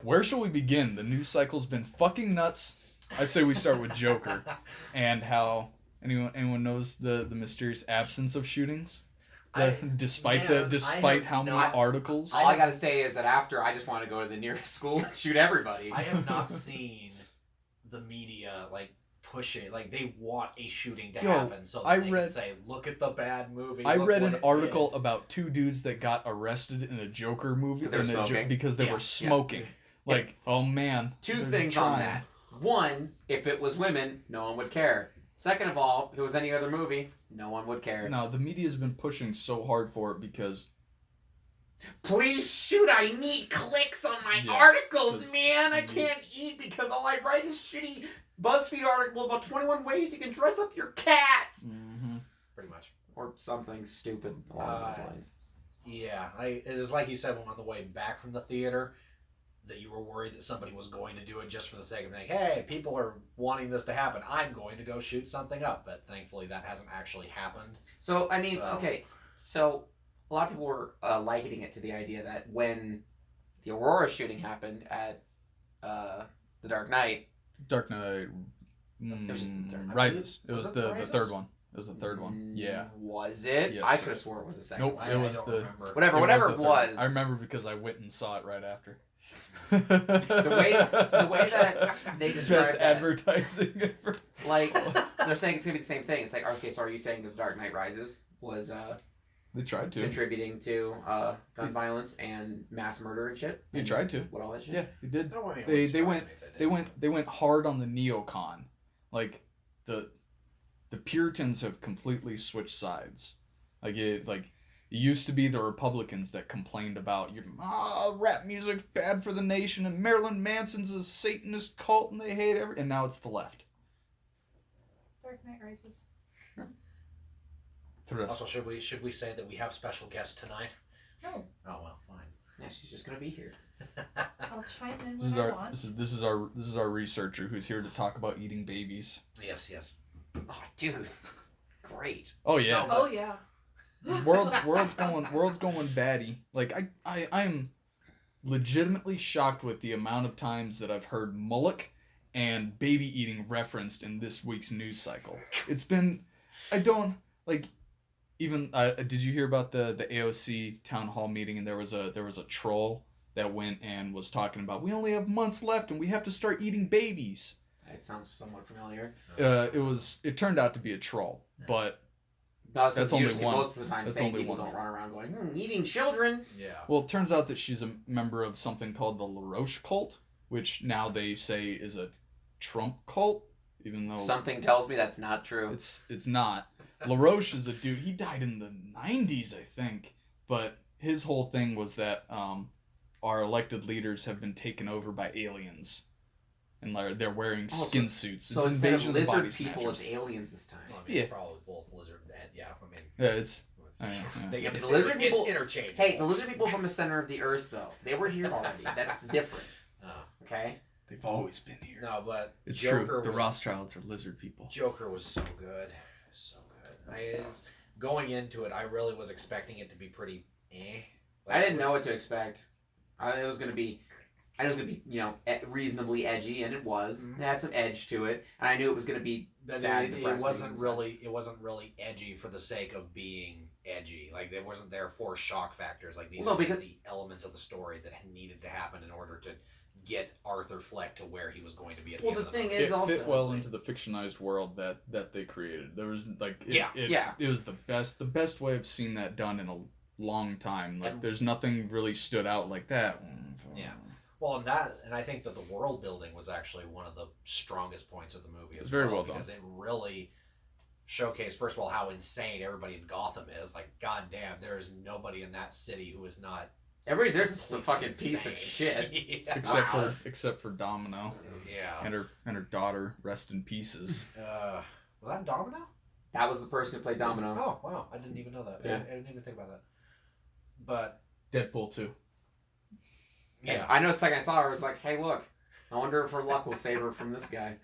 Where shall we begin? The news cycle's been fucking nuts. I say we start with Joker and how anyone knows the mysterious absence of shootings. Despite how many articles. All I gotta say is that after I just want to go to the nearest school and shoot everybody. I have not seen the media push it. They want a shooting to happen so that they can say, look at the bad movie. I read an article about 2 dudes that got arrested in a Joker movie because they were smoking. Oh man. 2 things on that. 1, if it was women, no one would care. Second of all, if it was any other movie, no one would care. No, the media's been pushing so hard for it because... Please shoot, I need clicks on my articles, man! I can't eat because all I write is shitty BuzzFeed article about 21 ways you can dress up your cat! Mm-hmm. Pretty much. Or something stupid along those lines. Yeah, it is like you said when on the way back from the theater, that you were worried that somebody was going to do it just for the sake of saying, hey, people are wanting this to happen. I'm going to go shoot something up. But thankfully that hasn't actually happened. So, okay. So, a lot of people were likening it to the idea that when the Aurora shooting happened at The Dark Knight... Dark Knight Rises. It was the third one. It was the third one. Yeah. Was it? Yes. I could have sworn it was the second one. Nope, it was remember. Whatever it was. I remember because I went and saw it right after. the way that they describe best advertising ever. They're saying it's gonna be the same thing. It's like, okay, so are you saying that The Dark Knight Rises was they tried to contributing to gun violence and mass murder and shit? They tried to. What all that shit? Yeah, they did. No, They went hard on the neocon. The Puritans have completely switched sides. It used to be the Republicans that complained about rap music's bad for the nation and Marilyn Manson's a Satanist cult and they hate and now it's the left. Dark Knight Rises. Also, should we say that we have special guests tonight? No. Oh well, fine. Yeah, she's just gonna be here. I'll chime in when I want. This is our researcher who's here to talk about eating babies. Yes. Oh, dude, great. Oh yeah. Oh yeah. World's going baddie. I'm legitimately shocked with the amount of times that I've heard mullock and baby eating referenced in this week's news cycle. It's been, did you hear about the AOC town hall meeting and there was a troll that went and was talking about we only have months left and we have to start eating babies. It sounds somewhat familiar. It turned out to be a troll, but that's only one. Most of the time, people don't run around going, eating children. Yeah. Well, it turns out that she's a member of something called the LaRoche cult, which now they say is a Trump cult, even though something tells me that's not true. It's not. LaRoche is a dude. He died in the 90s, I think. But his whole thing was that our elected leaders have been taken over by aliens. And they're wearing skin suits. So it's invasion of of the body lizard people, snatchers. it's aliens this time. Well, it's probably both lizard and it's. It's lizard people. It's interchangeable. Hey, the lizard people from the center of the earth, though, they were here already. That's different. Okay. They've always been here. No, but it's Joker true. The Rothschilds are lizard people. Joker was so good, going into it, I really was expecting it to be pretty I didn't know what to expect. It was gonna be, reasonably edgy, and it was. Mm-hmm. It had some edge to it, and I knew it was gonna be sad. It wasn't really edgy for the sake of being edgy. It wasn't there for shock factors. These are the elements of the story that needed to happen in order to get Arthur Fleck to where he was going to be at the end of the movie. It fit well into the fictionized world that they created. There was it was the best way I've seen that done in a long time. There's nothing really stood out like that. Yeah. Well, and I think that the world building was actually one of the strongest points of the movie. It's very well done because it really showcased, first of all, how insane everybody in Gotham is. Goddamn, there is nobody in that city who is not. There's just a fucking piece of shit. Yeah. Except for Domino. Yeah. And her daughter, rest in pieces. Was that Domino? That was the person who played Domino. Oh wow, I didn't even know that. Yeah. I didn't even think about that. But Deadpool 2. Yeah. I know the second I saw her, I was like, hey, look, I wonder if her luck will save her from this guy.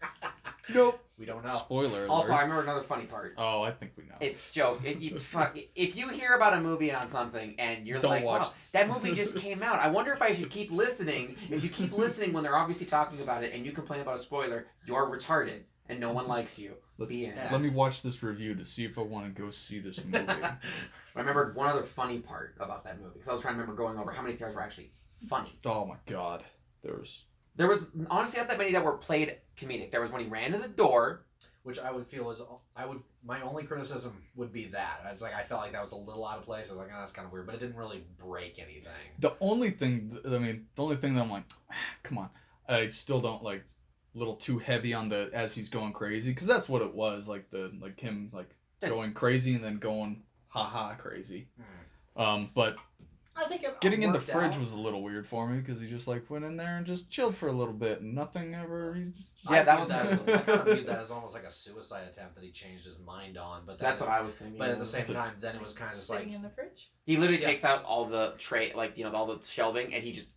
Nope. We don't know. Spoiler alert. Also, I remember another funny part. Oh, I think we know. It's joke. If you hear about a movie on something and you're Don't like, watch. wow, that movie just came out. I wonder if I should keep listening. If you keep listening when they're obviously talking about it and you complain about a spoiler, you're retarded and no one likes you. Let me watch this review to see if I want to go see this movie. I remember one other funny part about that movie because I was trying to remember going over how many characters were actually funny. Oh my god. There was honestly not that many that were played comedic. There was when he ran to the door. Which I would feel is my only criticism would be that it's like I felt like that was a little out of place. I was like, oh, that's kind of weird, but it didn't really break anything. The only thing that I'm like, come on, I still don't like, a little too heavy on the as he's going crazy, because that's what it was, like him going crazy and then going haha crazy. But I think getting in the fridge was a little weird for me because he just went in there and just chilled for a little bit and nothing ever. I kind of viewed that as almost like a suicide attempt that he changed his mind on. But that's what I was thinking. But at the same time, then it was kind of just sitting in the fridge. He literally takes out all the tray, all the shelving, and he just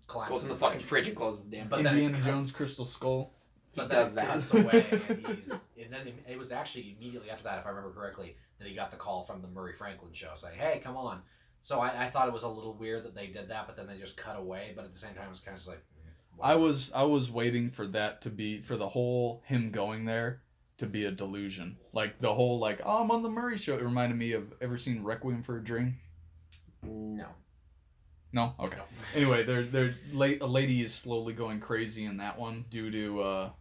goes in the fucking fridge and closes the damn. But Indiana Jones Crystal Skull. But does that cuts away, and then it was actually immediately after that, if I remember correctly, that he got the call from the Murray Franklin show saying, "Hey, come on." So I thought it was a little weird that they did that, but then they just cut away. But at the same time, it was kind of just like. I was waiting for that to be, for the whole him going there to be a delusion. Like the whole oh, I'm on the Murray show. It reminded me of, ever seen Requiem for a Dream? No. No? Okay. No. Anyway, a lady is slowly going crazy in that one due to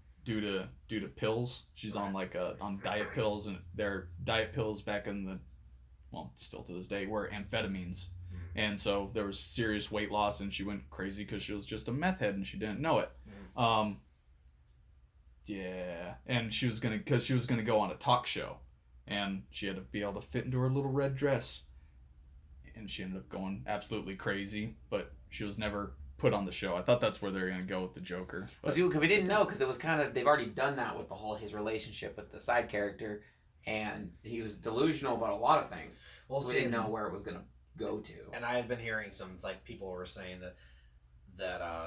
pills. She's on on diet pills, and they're diet pills back in the, well, still to this day, were amphetamines. And so there was serious weight loss, and she went crazy because she was just a meth head and she didn't know it. Yeah, and she was gonna go on a talk show, and she had to be able to fit into her little red dress, and she ended up going absolutely crazy. But she was never put on the show. I thought that's where they're gonna go with the Joker. Because we didn't know, because it was kind of, they've already done that with the whole his relationship with the side character, and he was delusional about a lot of things. Well, so we didn't know where it was gonna go to. And I had been hearing some people were saying that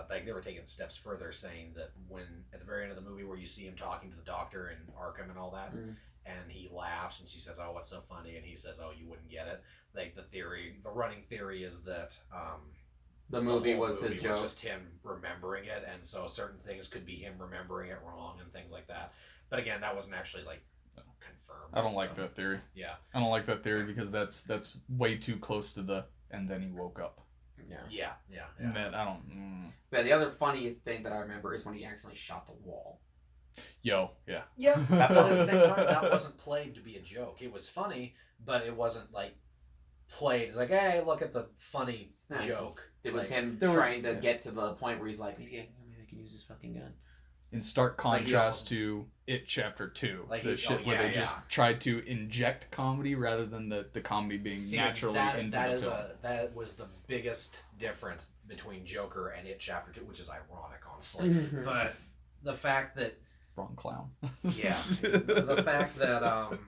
they were taking steps further, saying that when at the very end of the movie where you see him talking to the doctor and Arkham and all that, and he laughs and she says, "Oh, what's so funny?" and he says, "Oh, you wouldn't get it." The running theory is that the movie was his joke. Was just him remembering it, and so certain things could be him remembering it wrong and things like that. But again, that wasn't actually confirmed. I don't like that theory. Yeah. I don't like that theory because that's way too close to the and then he woke up. Yeah. And then I don't. But the other funny thing that I remember is when he accidentally shot the wall. Yeah. Yeah. But at the same time, that wasn't played to be a joke. It was funny, but it wasn't played as hey, look at the funny joke. It was him trying to get to the point where he's like, maybe I can use this fucking gun. In stark contrast to It Chapter 2. Where they just tried to inject comedy rather than the comedy being naturally into the film. That was the biggest difference between Joker and It Chapter 2, which is ironic, honestly. But the fact that... Wrong clown. Yeah. The fact that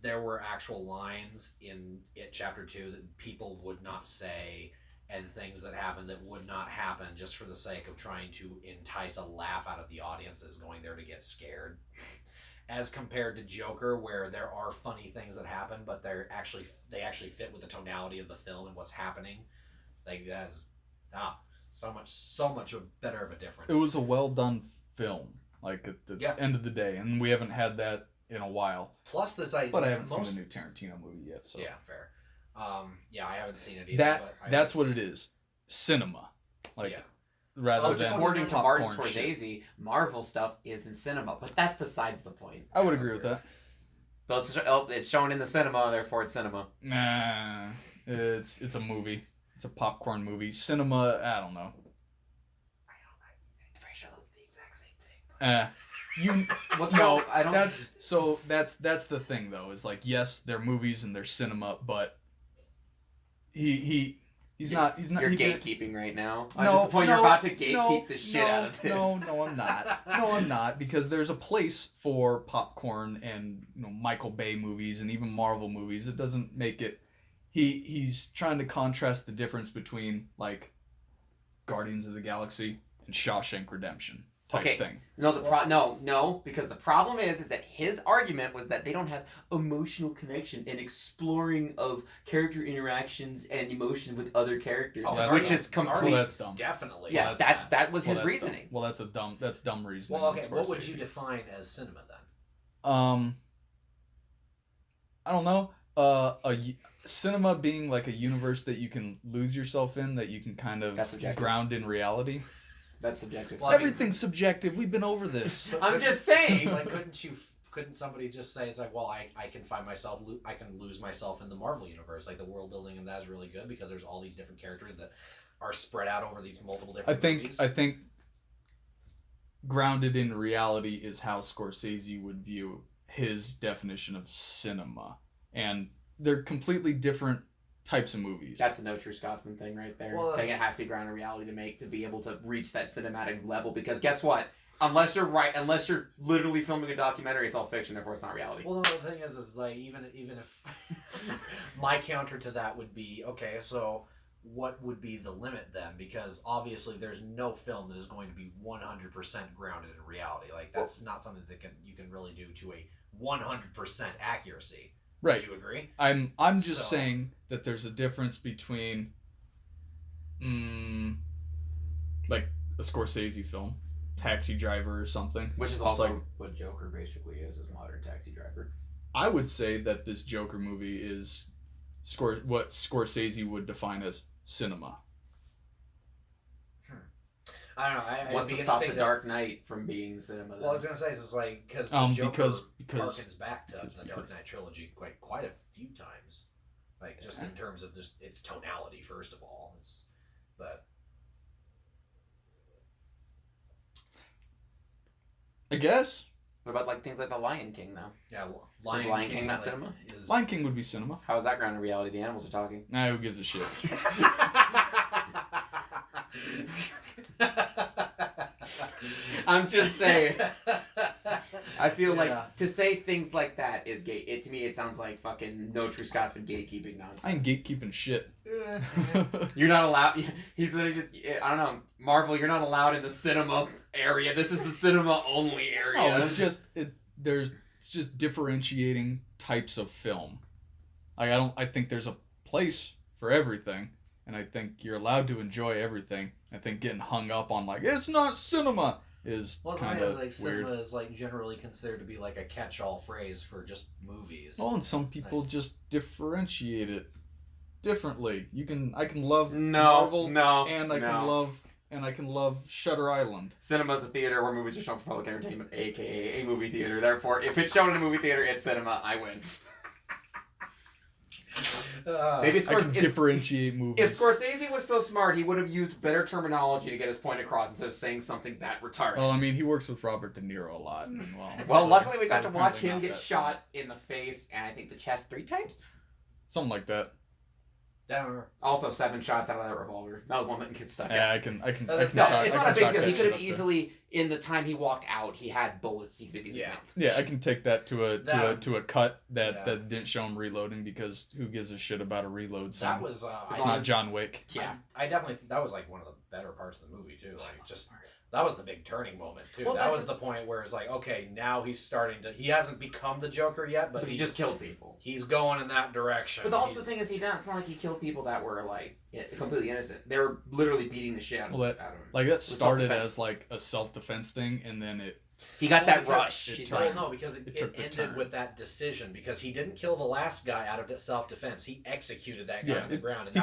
there were actual lines in It Chapter 2 that people would not say, and things that happened that would not happen just for the sake of trying to entice a laugh out of the audience that's going there to get scared. As compared to Joker, where there are funny things that happen, but they actually fit with the tonality of the film and what's happening. That's so much better of a difference. It was a well done film, at the end of the day, and we haven't had that in a while. Plus this but I haven't seen the new Tarantino movie yet, so yeah, fair. I haven't seen it either. That's what it is. Cinema. Rather than according to Martin Scorsese, Marvel stuff is in cinema, but that's besides the point. I would agree with that. But it's shown in the cinema, therefore it's cinema. Nah, it's a movie. It's a popcorn movie. Cinema, I don't know. I'm pretty sure that's the exact same thing. That's the thing though. Is yes, they're movies and they're cinema, but he's not. You're gatekeeping right now. I'm disappointed you're about to gatekeep the shit out of this. No, I'm not. No, I'm not, because there's a place for popcorn and Michael Bay movies and even Marvel movies. It doesn't make it. He's trying to contrast the difference between Guardians of the Galaxy and Shawshank Redemption. type thing. No, no, because the problem is that his argument was that they don't have emotional connection and exploring of character interactions and emotion with other characters, which is complete. Well, that's dumb. Definitely. Yeah, that was his reasoning. Well, that's dumb reasoning. Well, okay, what would you define as cinema then? I don't know. Cinema being like a universe that you can lose yourself in, that you can kind of ground in reality. That's subjective. Well, everything's subjective. We've been over this. I'm just saying. Like, couldn't somebody just say, it's like, well, I can find myself, I can lose myself in the Marvel universe. Like, the world building in that is really good because there's all these different characters that are spread out over these multiple different movies. I think grounded in reality is how Scorsese would view his definition of cinema. And they're completely different types of movies. That's a No True Scotsman thing right there. Saying it has to be grounded in reality to be able to reach that cinematic level. Because guess what? Unless you're literally filming a documentary, it's all fiction. Therefore, it's not reality. Well, the thing is like even if my counter to that would be, okay, so what would be the limit then? Because obviously, there's no film that is going to be 100% grounded in reality. Like that's not something that you can really do to a 100% accuracy. Right. Would you agree? I'm just saying that there's a difference between, like a Scorsese film, Taxi Driver or something. Which is also like what Joker basically is modern Taxi Driver. I would say that this Joker movie is what Scorsese would define as cinema. I don't know. Wants to stop the Dark Knight from being cinema. Well, I was gonna say it's like because the Joker harkens back to the Dark Knight trilogy quite a few times, like just in terms of just its tonality. First of all, but I guess. What about like things like The Lion King though? Yeah, is Lion King not cinema? Lion King would be cinema. How is that grounded in reality? The animals are talking. Nah, who gives a shit? I'm just saying. I feel like to say things like that is gay. To me, it sounds like fucking No True Scotsman gatekeeping nonsense. I ain't gatekeeping shit. You're not allowed. He's literally just. I don't know. Marvel, you're not allowed in the cinema area. This is the cinema only area. Oh, it's just it's just differentiating types of film. Like I think there's a place for everything, and I think you're allowed to enjoy everything. I think getting hung up on like it's not cinema is kind of like weird. Cinema is like generally considered to be like a catch-all phrase for just movies. Well, and some people just differentiate it differently. I can love Marvel, and I can love Shutter Island. Cinema is a theater where movies are shown for public entertainment, aka a movie theater. Therefore, if it's shown in a movie theater, it's cinema. I win. Maybe I can differentiate movies. If Scorsese was so smart, he would have used better terminology to get his point across instead of saying something that retarded. Well, I mean, he works with Robert De Niro a lot. Well, luckily we got to watch him get shot in the face and I think the chest 3 times. Something like that. Also 7 shots out of that revolver. That was one that gets stuck. Yeah, I can. It's not a big deal. He could have easily, in the time he walked out, he had bullets. He could have easily. Yeah, I can take that to a cut that didn't show him reloading because who gives a shit about a reload scene? That was it's not John Wick. Yeah, I definitely think that was like one of the better parts of the movie too. Like just. That was the big turning moment too. Well, that was the point where it's like, okay, now he's starting to. He hasn't become the Joker yet, but he just killed people. He's going in that direction. But also the thing is, it's not like he killed people that were like completely innocent. They were literally beating the shit out of him. Like that started as like a self-defense thing, and then he got that rush. Because it ended with that decision because he didn't kill the last guy out of self-defense. He executed that guy on the ground. And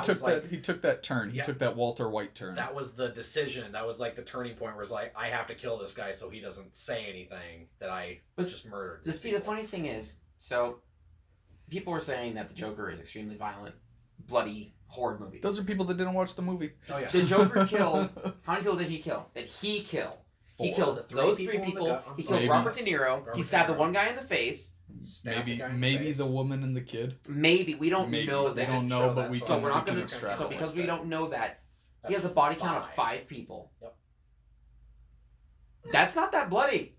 he took that turn. He took that Walter White turn. That was the decision. That was like the turning point where it's like, I have to kill this guy so he doesn't say anything that I just murdered. The funny thing is, so people were saying that the Joker is extremely violent, bloody, horror movie. Those are people that didn't watch the movie. Oh, yeah. The Joker killed... How many people did he kill? He killed those 3 people. He killed Robert De Niro. He stabbed the one guy in the face. Maybe the woman and the kid. Maybe we don't know that. We don't know, but we can. So we're not going to. So because we don't know that, he has a body count of 5 people. Yep. That's not that bloody.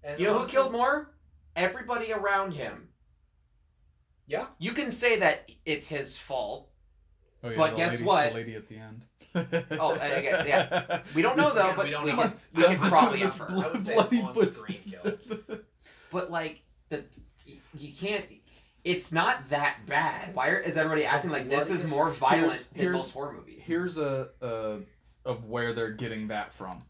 And you know who killed more? Everybody around him. Yeah. You can say that it's his fault. Oh, yeah, But guess what? The lady at the end. Oh, again, yeah. We don't know though, but we don't we know. can probably infer. I would say Bloody on-screen kills. But like you can't. It's not that bad. Why is everybody acting like this is more violent than most horror movies? Here's of where they're getting that from.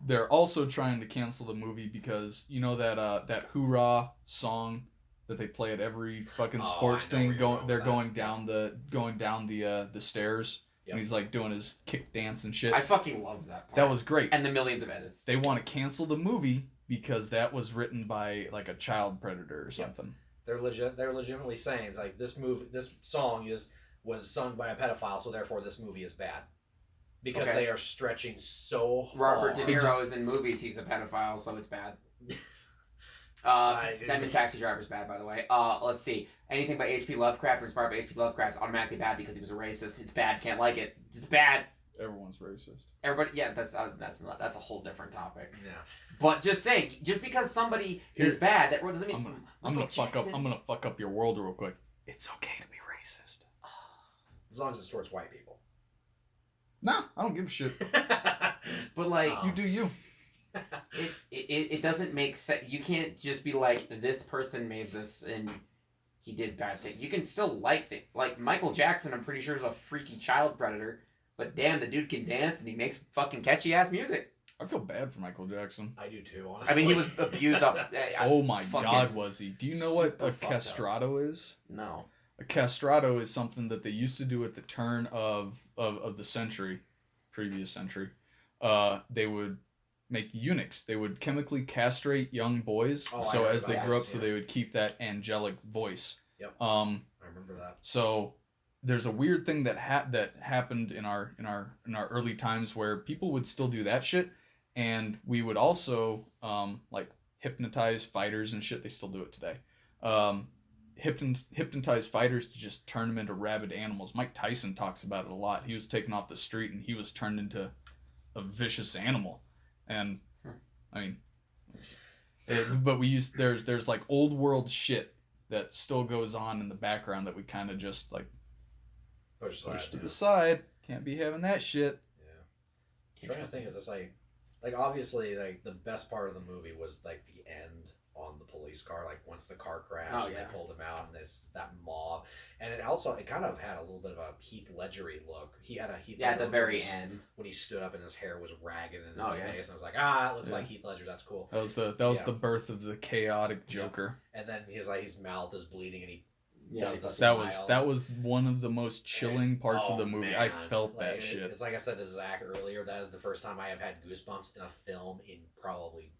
They're also trying to cancel the movie because you know that hoorah song that they play at every fucking sports thing. They're going down the stairs, yep. and he's like doing his kick dance and shit. I fucking love that part. That was great. And the millions of edits. They want to cancel the movie because that was written by like a child predator or something. Yep. They're legitimately saying like this song was sung by a pedophile, so therefore this movie is bad. Because they are stretching so hard. Robert De Niro is in movies, he's a pedophile, so it's bad. That means Taxi Driver's bad, by the way. Let's see. Anything by H.P. Lovecraft or inspired by H.P. Lovecraft is automatically bad because he was a racist. It's bad, can't like it. It's bad. Everyone's racist. Everybody, yeah, that's a whole different topic. Yeah. But just saying, just because somebody is bad, that doesn't mean I'm gonna fuck up your world real quick. It's okay to be racist. As long as it's towards white people. Nah, I don't give a shit. But like, you do you. It doesn't make sense. You can't just be like, this person made this and he did bad things. You can still like it. Like Michael Jackson, I'm pretty sure is a freaky child predator, but damn, the dude can dance and he makes fucking catchy ass music. I feel bad for Michael Jackson. I do too, honestly. I mean, he was abused up. Oh my god, was he? Do you know what a castrato is? No. A castrato is something that they used to do at the turn of the century, previous century. They would make eunuchs. They would chemically castrate young boys, so as they grew up, so they would keep that angelic voice. Yep. I remember that. So there's a weird thing that happened in our early times where people would still do that shit, and we would also like hypnotize fighters and shit. They still do it today. Hypnotize fighters to just turn them into rabid animals. Mike Tyson talks about it a lot. He was taken off the street and he was turned into a vicious animal. And I mean, but there's like old world shit that still goes on in the background that we kind of just like push to the side. Can't be having that shit. Yeah. The strangest thing is it's like obviously like the best part of the movie was like the end on the police car, like once the car crashed and they pulled him out and there's that mob, and it kind of had a little bit of a Heath Ledger-y look. He had a Heath Ledger at the very end when he stood up and his hair was ragged in his face, and I was like, it looks like Heath Ledger. That's cool. That was the birth of the chaotic Joker. Yeah. And then his mouth is bleeding and he does the smile. That was one of the most chilling parts of the movie. Man. I felt that shit. It's like I said to Zach earlier. That is the first time I have had goosebumps in a film in probably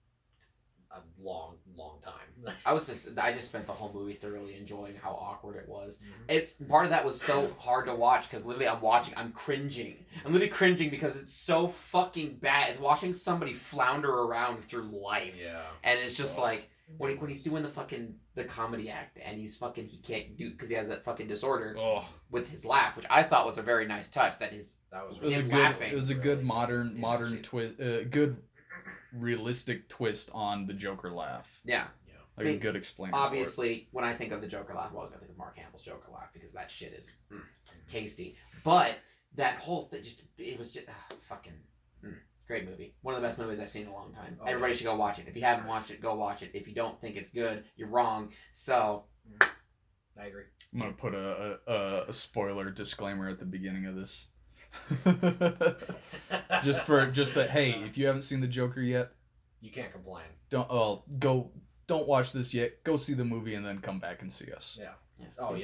a long time. I just spent the whole movie thoroughly enjoying how awkward it was. Mm-hmm. It's part of that was so hard to watch because literally I'm cringing. I'm literally cringing because it's so fucking bad. It's watching somebody flounder around through life. Yeah. And it's just like when he's doing the comedy act and he can't do because he has that fucking disorder with his laugh, which I thought was a very nice touch. That was laughing. It was a good modern twist. Good realistic twist on the Joker laugh. Yeah. Like a good explainer. Obviously, when I think of the Joker laugh, I'm always gonna think of Mark Hamill's Joker laugh because that shit is tasty. But that whole thing it was just fucking great movie. One of the best movies I've seen in a long time. Everybody should go watch it. If you haven't watched it, go watch it. If you don't think it's good, you're wrong. So I agree. I'm gonna put a spoiler disclaimer at the beginning of this. just that hey, if you haven't seen the Joker yet, you can't complain. Don't watch this yet. Go see the movie and then come back and see us. Yeah. Yes, no.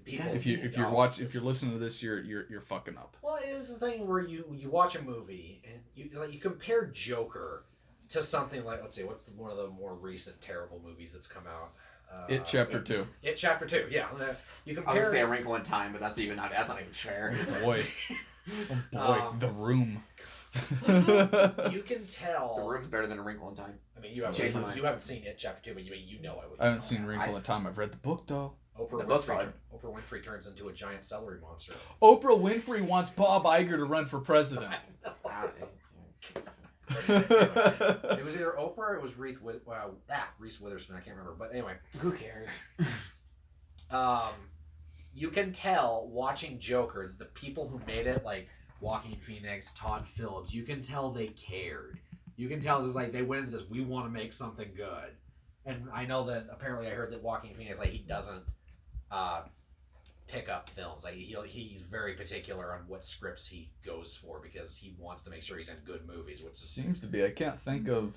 People. If you're listening to this, you're fucking up. Well, it is the thing where you watch a movie and you compare Joker to something like, let's see, what's one of the more recent terrible movies that's come out? It Chapter 2. It Chapter 2. Yeah. You compare. I was gonna say A Wrinkle in Time, but that's not even fair. Boy. The Room. You can tell. The Room's better than A Wrinkle in Time. I mean, you haven't seen it Chapter 2, but you know it. I haven't seen Wrinkle in Time. I've read the book though. Oprah Winfrey turns into a giant celery monster. Oprah Winfrey wants Bob Iger to run for president. It was either Oprah or it was Reese Witherspoon. I can't remember, but anyway, who cares? you can tell watching Joker, the people who made it, like Joaquin Phoenix, Todd Phillips, you can tell they cared. You can tell it's like they went into this, we want to make something good. And I know that apparently I heard that Joaquin Phoenix, like, he doesn't pick up films. Like he's very particular on what scripts he goes for because he wants to make sure he's in good movies, which seems to be. I can't think of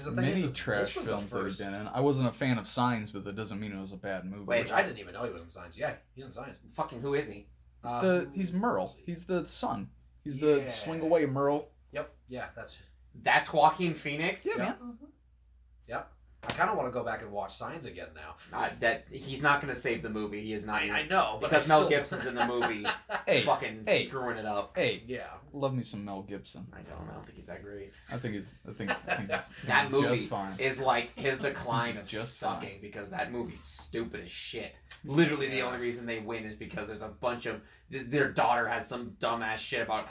the many trash films that he's been in. I wasn't a fan of Signs, but that doesn't mean it was a bad movie. Wait, I didn't even know he was in Signs. Yeah, he's in Signs. Fucking who is he? He's Merle. He's the son. He's the swing away Merle. Yep. Yeah, that's Joaquin Phoenix. Yeah, man. Mm-hmm. Yep. I kind of want to go back and watch Signs again now. That he's not going to save the movie. He is not. I know, but because Mel Gibson's in the movie, fucking hey, screwing it up. Hey, yeah, love me some Mel Gibson. I don't think he's that great. I think he's that movie just fine. Is like his decline of just sucking fine. because that movie's stupid as shit. Literally, the only reason they win is because there's a bunch of their daughter has some dumbass shit about.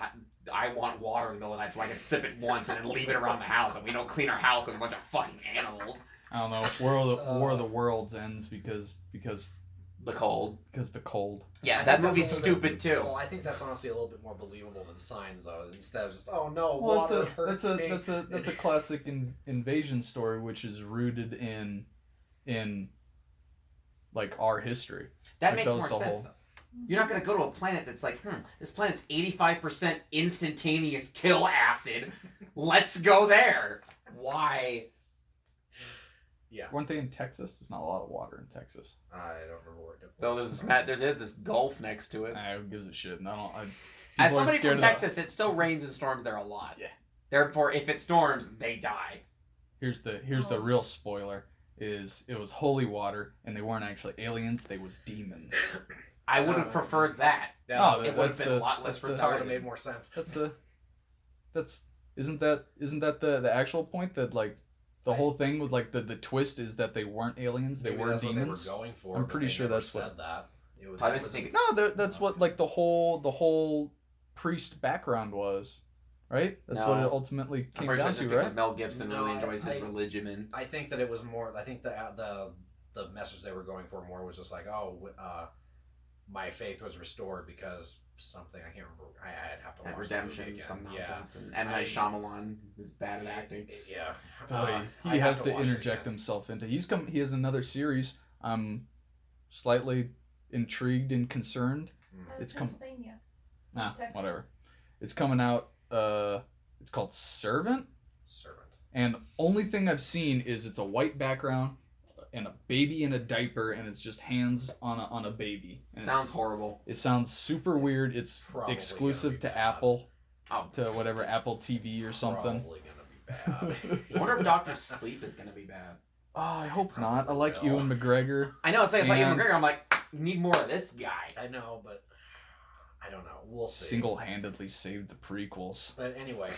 I want water in the middle of the night so I can sip it once and then leave it around the house, and we don't clean our house with a bunch of fucking animals. I don't know. War of the Worlds ends because the cold. Because the cold. Yeah, that movie's stupid too. Well, I think that's honestly a little bit more believable than Signs, though. Instead of just water hurts me. That's a classic invasion story, which is rooted in like our history. That makes more sense. Though. You're not gonna go to a planet that's like, this planet's 85% instantaneous kill acid. Let's go there. Why? Yeah. Weren't they in Texas? There's not a lot of water in Texas. I don't remember where it was. Though there's this gulf next to it. Who gives a shit? As somebody from Texas, it still rains and storms there a lot. Yeah. Therefore, if it storms, they die. Here's the real spoiler: it was holy water, and they weren't actually aliens; they was demons. I would have preferred that. It would have been a lot less retarded. That would have made more sense. Isn't that the actual point that like. The whole thing with like the twist is that they weren't aliens; they were demons. What they were going for. I'm pretty sure that's what. That. That's what like the whole priest background was, right? That's what it ultimately came down to, right? Because Mel Gibson really enjoys his religion, and I think that it was more. I think the message they were going for more was just like, my faith was restored because something I can't remember. I'd have to watch redemption, some nonsense. And M. Night Shyamalan is bad at acting. Yeah, he has to interject himself into. He has another series. I'm slightly intrigued and concerned. It's Pennsylvania. Whatever. It's coming out. It's called Servant. And only thing I've seen is it's a white background and a baby in a diaper, and it's just hands on a baby. And sounds horrible. It sounds super weird. It's exclusive to Apple, to whatever Apple TV or something. Probably gonna be bad. I wonder if Dr. Sleep is gonna be bad. Oh, I hope not. I like Ewan McGregor. I know, it's like Ewan McGregor. I'm like, you need more of this guy. I know, but I don't know. We'll see. Single-handedly saved the prequels. But anyway,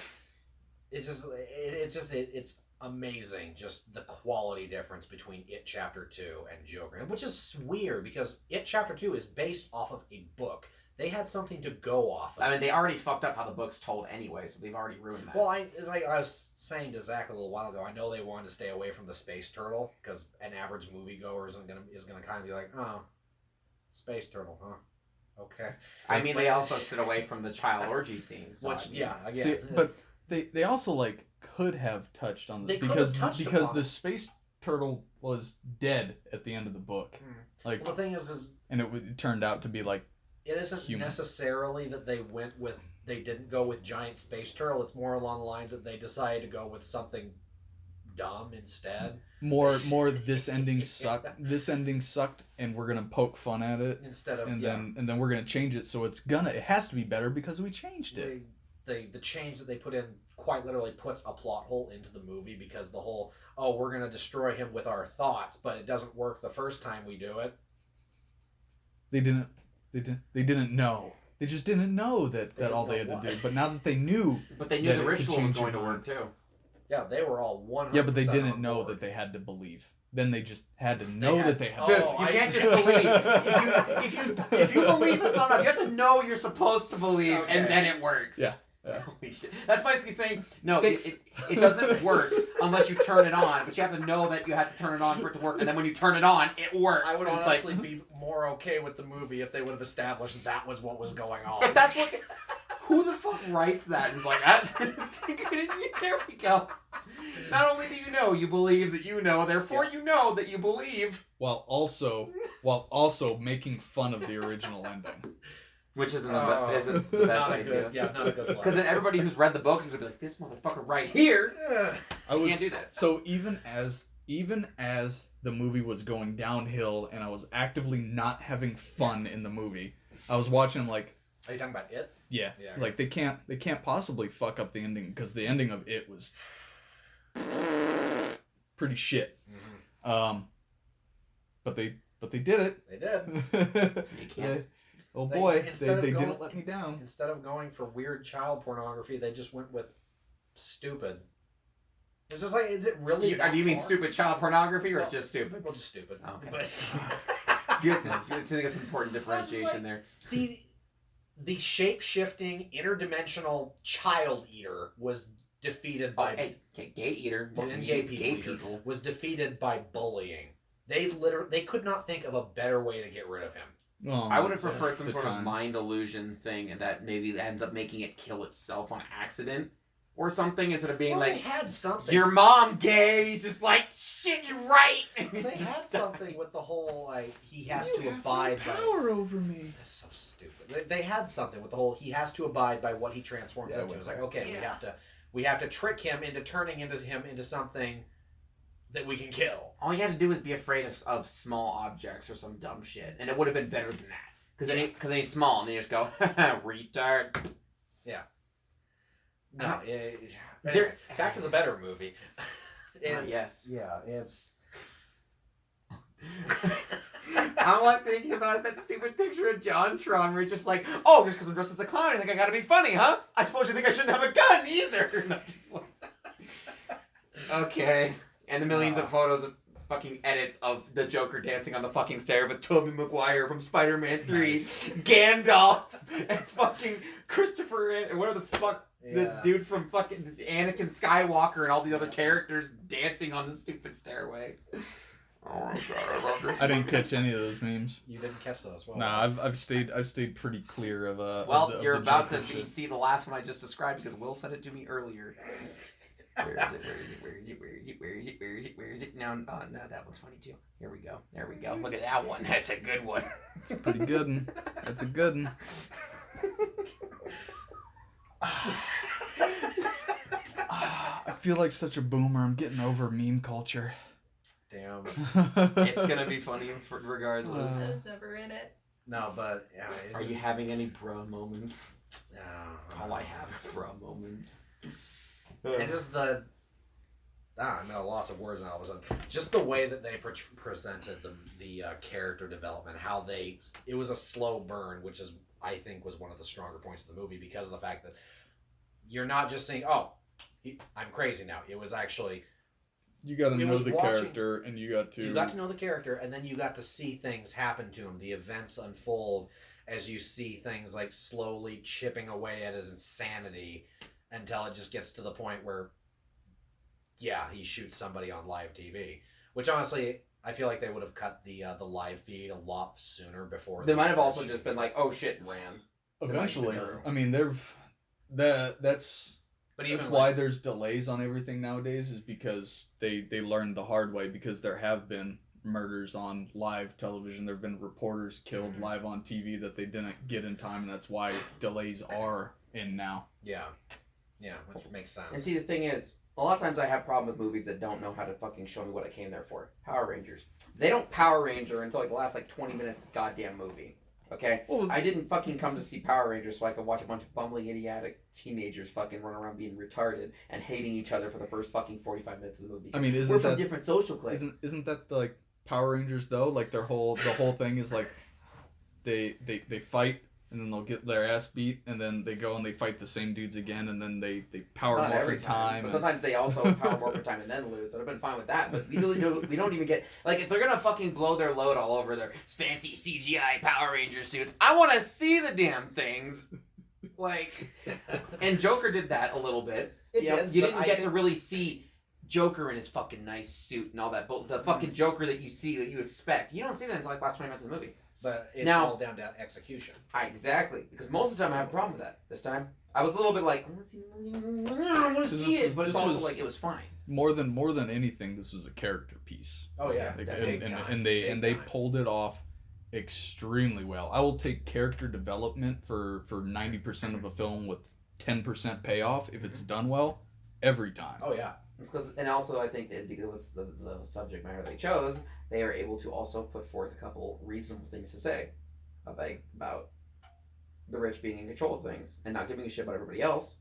it's amazing, just the quality difference between It Chapter 2 and Joker, which is weird because It Chapter 2 is based off of a book. They had something to go off of. I mean, they already fucked up how the book's told anyway, so they've already ruined that. Well, I was saying to Zach a little while ago, I know they wanted to stay away from the space turtle because an average moviegoer is gonna kind of be like, oh, space turtle, huh? Okay. I mean, they also stood away from the child orgy scenes. So which, again. See, but they also like could have touched on this because the space turtle was dead at the end of the book. Like, well, the thing is and it turned out to be like it isn't necessarily that they didn't go with giant space turtle. It's more along the lines that they decided to go with something dumb instead. More this ending sucked. This ending sucked, and we're gonna poke fun at it instead of then we're gonna change it. So it has to be better because we changed it. The change that they put in quite literally puts a plot hole into the movie because the whole we're gonna destroy him with our thoughts, but it doesn't work the first time we do it. They didn't know. They just didn't know that all they had to do. But now that they knew, the ritual was going to work too. Yeah, they were all 100%. Yeah, but they didn't know that they had to believe. Then they just had to know that they had. So you can't just believe. If you believe it's not enough, you have to know you're supposed to believe, and then it works. Yeah. Holy shit. That's basically saying, no, it doesn't work unless you turn it on, but you have to know that you have to turn it on for it to work, and then when you turn it on, it works. I would honestly be more okay with the movie if they would have established that was what was going on. But that's what... Who the fuck writes that and is like, there we go. Not only do you believe that you know, therefore you know that you believe. While also making fun of the original ending. Which isn't the best idea. Not a good one. Because then everybody who's read the books is going to be like, this motherfucker right here. You can't do that. So even as the movie was going downhill and I was actively not having fun in the movie, I was watching them like... Are you talking about It? Yeah. Like they can't possibly fuck up the ending because the ending of It was pretty shit. Mm-hmm. But they did it. They did. You can't. Oh boy, they didn't let me down. Instead of going for weird child pornography, they just went with stupid. It's just like, is it really? Do you mean stupid child pornography, or just stupid? Well, just stupid. Okay. But I think it's an important differentiation there. The shape-shifting, interdimensional child eater was defeated by gay eater. And gay people was defeated by bullying. They could not think of a better way to get rid of him. I would have preferred some sort of mind illusion thing, and that maybe ends up making it kill itself on accident or something, instead of being they had something. Your mom gay. He's just like, shit, you're right. They had something with the whole like he has to abide by power over me. That's so stupid. They had something with the whole he has to abide by what he transforms into. It was like, okay, we have to trick him into turning into something that we can kill. All you had to do was be afraid of small objects or some dumb shit, and it would have been better than that. Because then he's small, and then you just go, retard. Yeah. No, anyway, back to the better movie. Yes. Yeah, it's... All I'm thinking about is that stupid picture of John Tron where he's just like, oh, just because I'm dressed as a clown, I think I gotta be funny, huh? I suppose you think I shouldn't have a gun either. And I'm just like... Okay. And the millions of photos of fucking edits of the Joker dancing on the fucking stair with Tobey Maguire from Spider-Man 3, Gandalf, and fucking Christopher, and whatever the fuck, the dude from fucking Anakin Skywalker and all the other characters dancing on the stupid stairway. Oh my god, I love this. I didn't catch any of those memes. You didn't catch those? Well, nah, I've stayed pretty clear of you're about to see the last one I just described because Will sent it to me earlier. Where is it? No, that one's funny too. Here we go. There we go. Look at that one. That's a good one. It's a pretty good one. That's a good one. I feel like such a boomer. I'm getting over meme culture. Damn. It's gonna be funny regardless. I was never in it. No, but... Are you having any bra moments? No. All I have is bra moments. And just I'm at a loss of words now all of a sudden. Just the way that they presented the character development, how it was a slow burn, which is, I think, was one of the stronger points of the movie because of the fact that you're not just saying, oh, I'm crazy now. It was actually... You got to know the character, and you got to know the character, and then you got to see things happen to him. The events unfold as you see things like slowly chipping away at his insanity until it just gets to the point where, he shoots somebody on live TV. Which honestly, I feel like they would have cut the live feed a lot sooner before. They might have also just been like, oh shit, and ran. Eventually, I mean, that's why there's delays on everything nowadays, is because they learned the hard way, because there have been murders on live television. There have been reporters killed live on TV that they didn't get in time, and that's why delays are in now. Yeah, which makes sense. And see, the thing is, a lot of times I have problem with movies that don't know how to fucking show me what I came there for. Power Rangers. They don't Power Ranger until like the last 20 minutes of the goddamn movie. Okay? Well, I didn't fucking come to see Power Rangers so I could watch a bunch of bumbling, idiotic teenagers fucking run around being retarded and hating each other for the first fucking 45 minutes of the movie. I mean, we're from different social classes. Isn't that the, like, Power Rangers though? Like the whole thing is like they fight and then they'll get their ass beat and then they go and they fight the same dudes again and then they power Not morph every in time. But sometimes they also power morph in time and then lose. And I've been fine with that. But we don't even get, like, if they're gonna fucking blow their load all over their fancy CGI Power Ranger suits, I want to see the damn things. Like, and Joker did that a little bit. It You know, did, you but didn't get to really see Joker in his fucking nice suit and all that. But the fucking Joker that you see, that you expect, you don't see that until like last 20 minutes of the movie. But it's Now- all down to execution. Exactly, because most of the time I have a problem with that. This time I was a little bit like, I want to see it, but it's also like it was fine. More than anything, this was a character piece. Oh yeah, Like, big time. and they pulled it off extremely well. I will take character development for 90% of a film with 10% payoff if it's done well every time. Oh yeah. And also I think that because it was the subject matter they chose, they are able to also put forth a couple reasonable things to say about the rich being in control of things and not giving a shit about everybody else.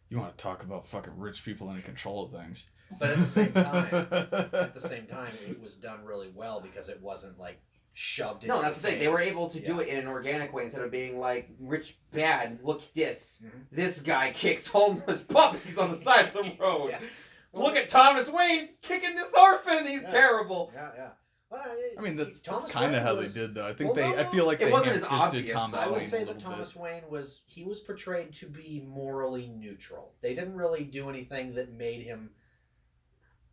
You want to talk about fucking rich people in control of things? But at the same time, it was done really well because it wasn't like shoved in. No, that's the thing. They were able to do it in an organic way instead of being like, rich bad, look this. Mm-hmm. This guy kicks homeless puppies on the side of the road. Yeah. Look at Thomas Wayne kicking this orphan. He's terrible. Yeah. I mean, that's Thomas kind of Wayne how was- they did, though. I think Well, no, I feel like it they wasn't as ham-fisted obvious, Thomas though. I Wayne would say a that little Thomas bit. Wayne was portrayed to be morally neutral. They didn't really do anything that made him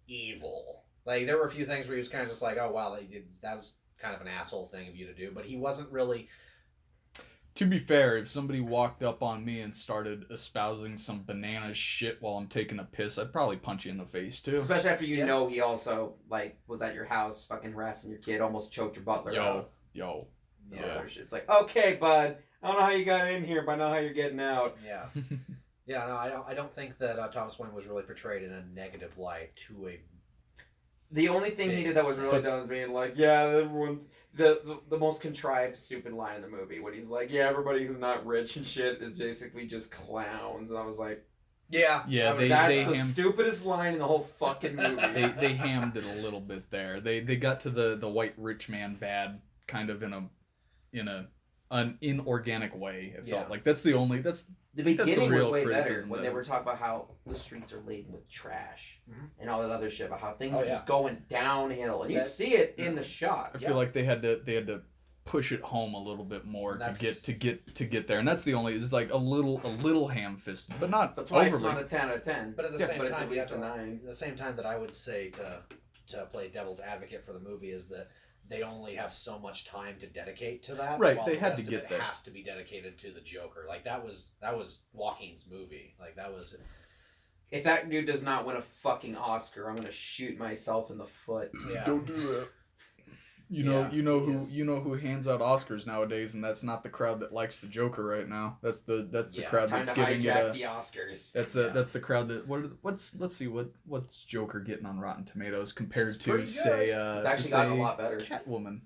evil. Like there were a few things where he was kind of just like, oh wow, that was kind of an asshole thing of you to do, but he wasn't really. To be fair, if somebody walked up on me and started espousing some banana shit while I'm taking a piss, I'd probably punch you in the face too. Especially after you know he also like was at your house fucking harassing your kid, almost choked your butler out. Yo. Yeah. It's like, okay, bud, I don't know how you got in here, but I know how you're getting out. Yeah. Yeah, no, I don't think that Thomas Wayne was really portrayed in a negative light to a. The only thing he did that was really dumb was being like, yeah, everyone, the most contrived, stupid line in the movie when he's like, yeah, everybody who's not rich and shit is basically just clowns, and I was like, yeah, that's the stupidest line in the whole fucking movie. They hammed it a little bit there. They got to the white rich man bad kind of in an inorganic way. It felt like that's the beginning was real way better criticism when there. they were talking about how the streets are laden with trash and all that other shit, about how things Oh, are just going downhill, and you see it in the shots. I feel like they had to push it home a little bit more to get there, and that's the only is like a little ham-fisted, but not That's why overly. it's not a 10 out of 10. But at the same time, it's at least a you 9. At the same time that I would say to play devil's advocate for the movie is that they only have so much time to dedicate to that. Right, while they the had rest to of get it there. Has to be dedicated to the Joker. Like that was Joaquin's movie. Like that was. If that dude does not win a fucking Oscar, I'm gonna shoot myself in the foot. Yeah. Don't do that. You know who hands out Oscars nowadays, and that's not the crowd that likes the Joker right now. That's the crowd Time that's to giving hijack it the Oscars. that's the crowd that let's see what's Joker getting on Rotten Tomatoes compared It's to pretty say It's actually gotten a lot better. Catwoman.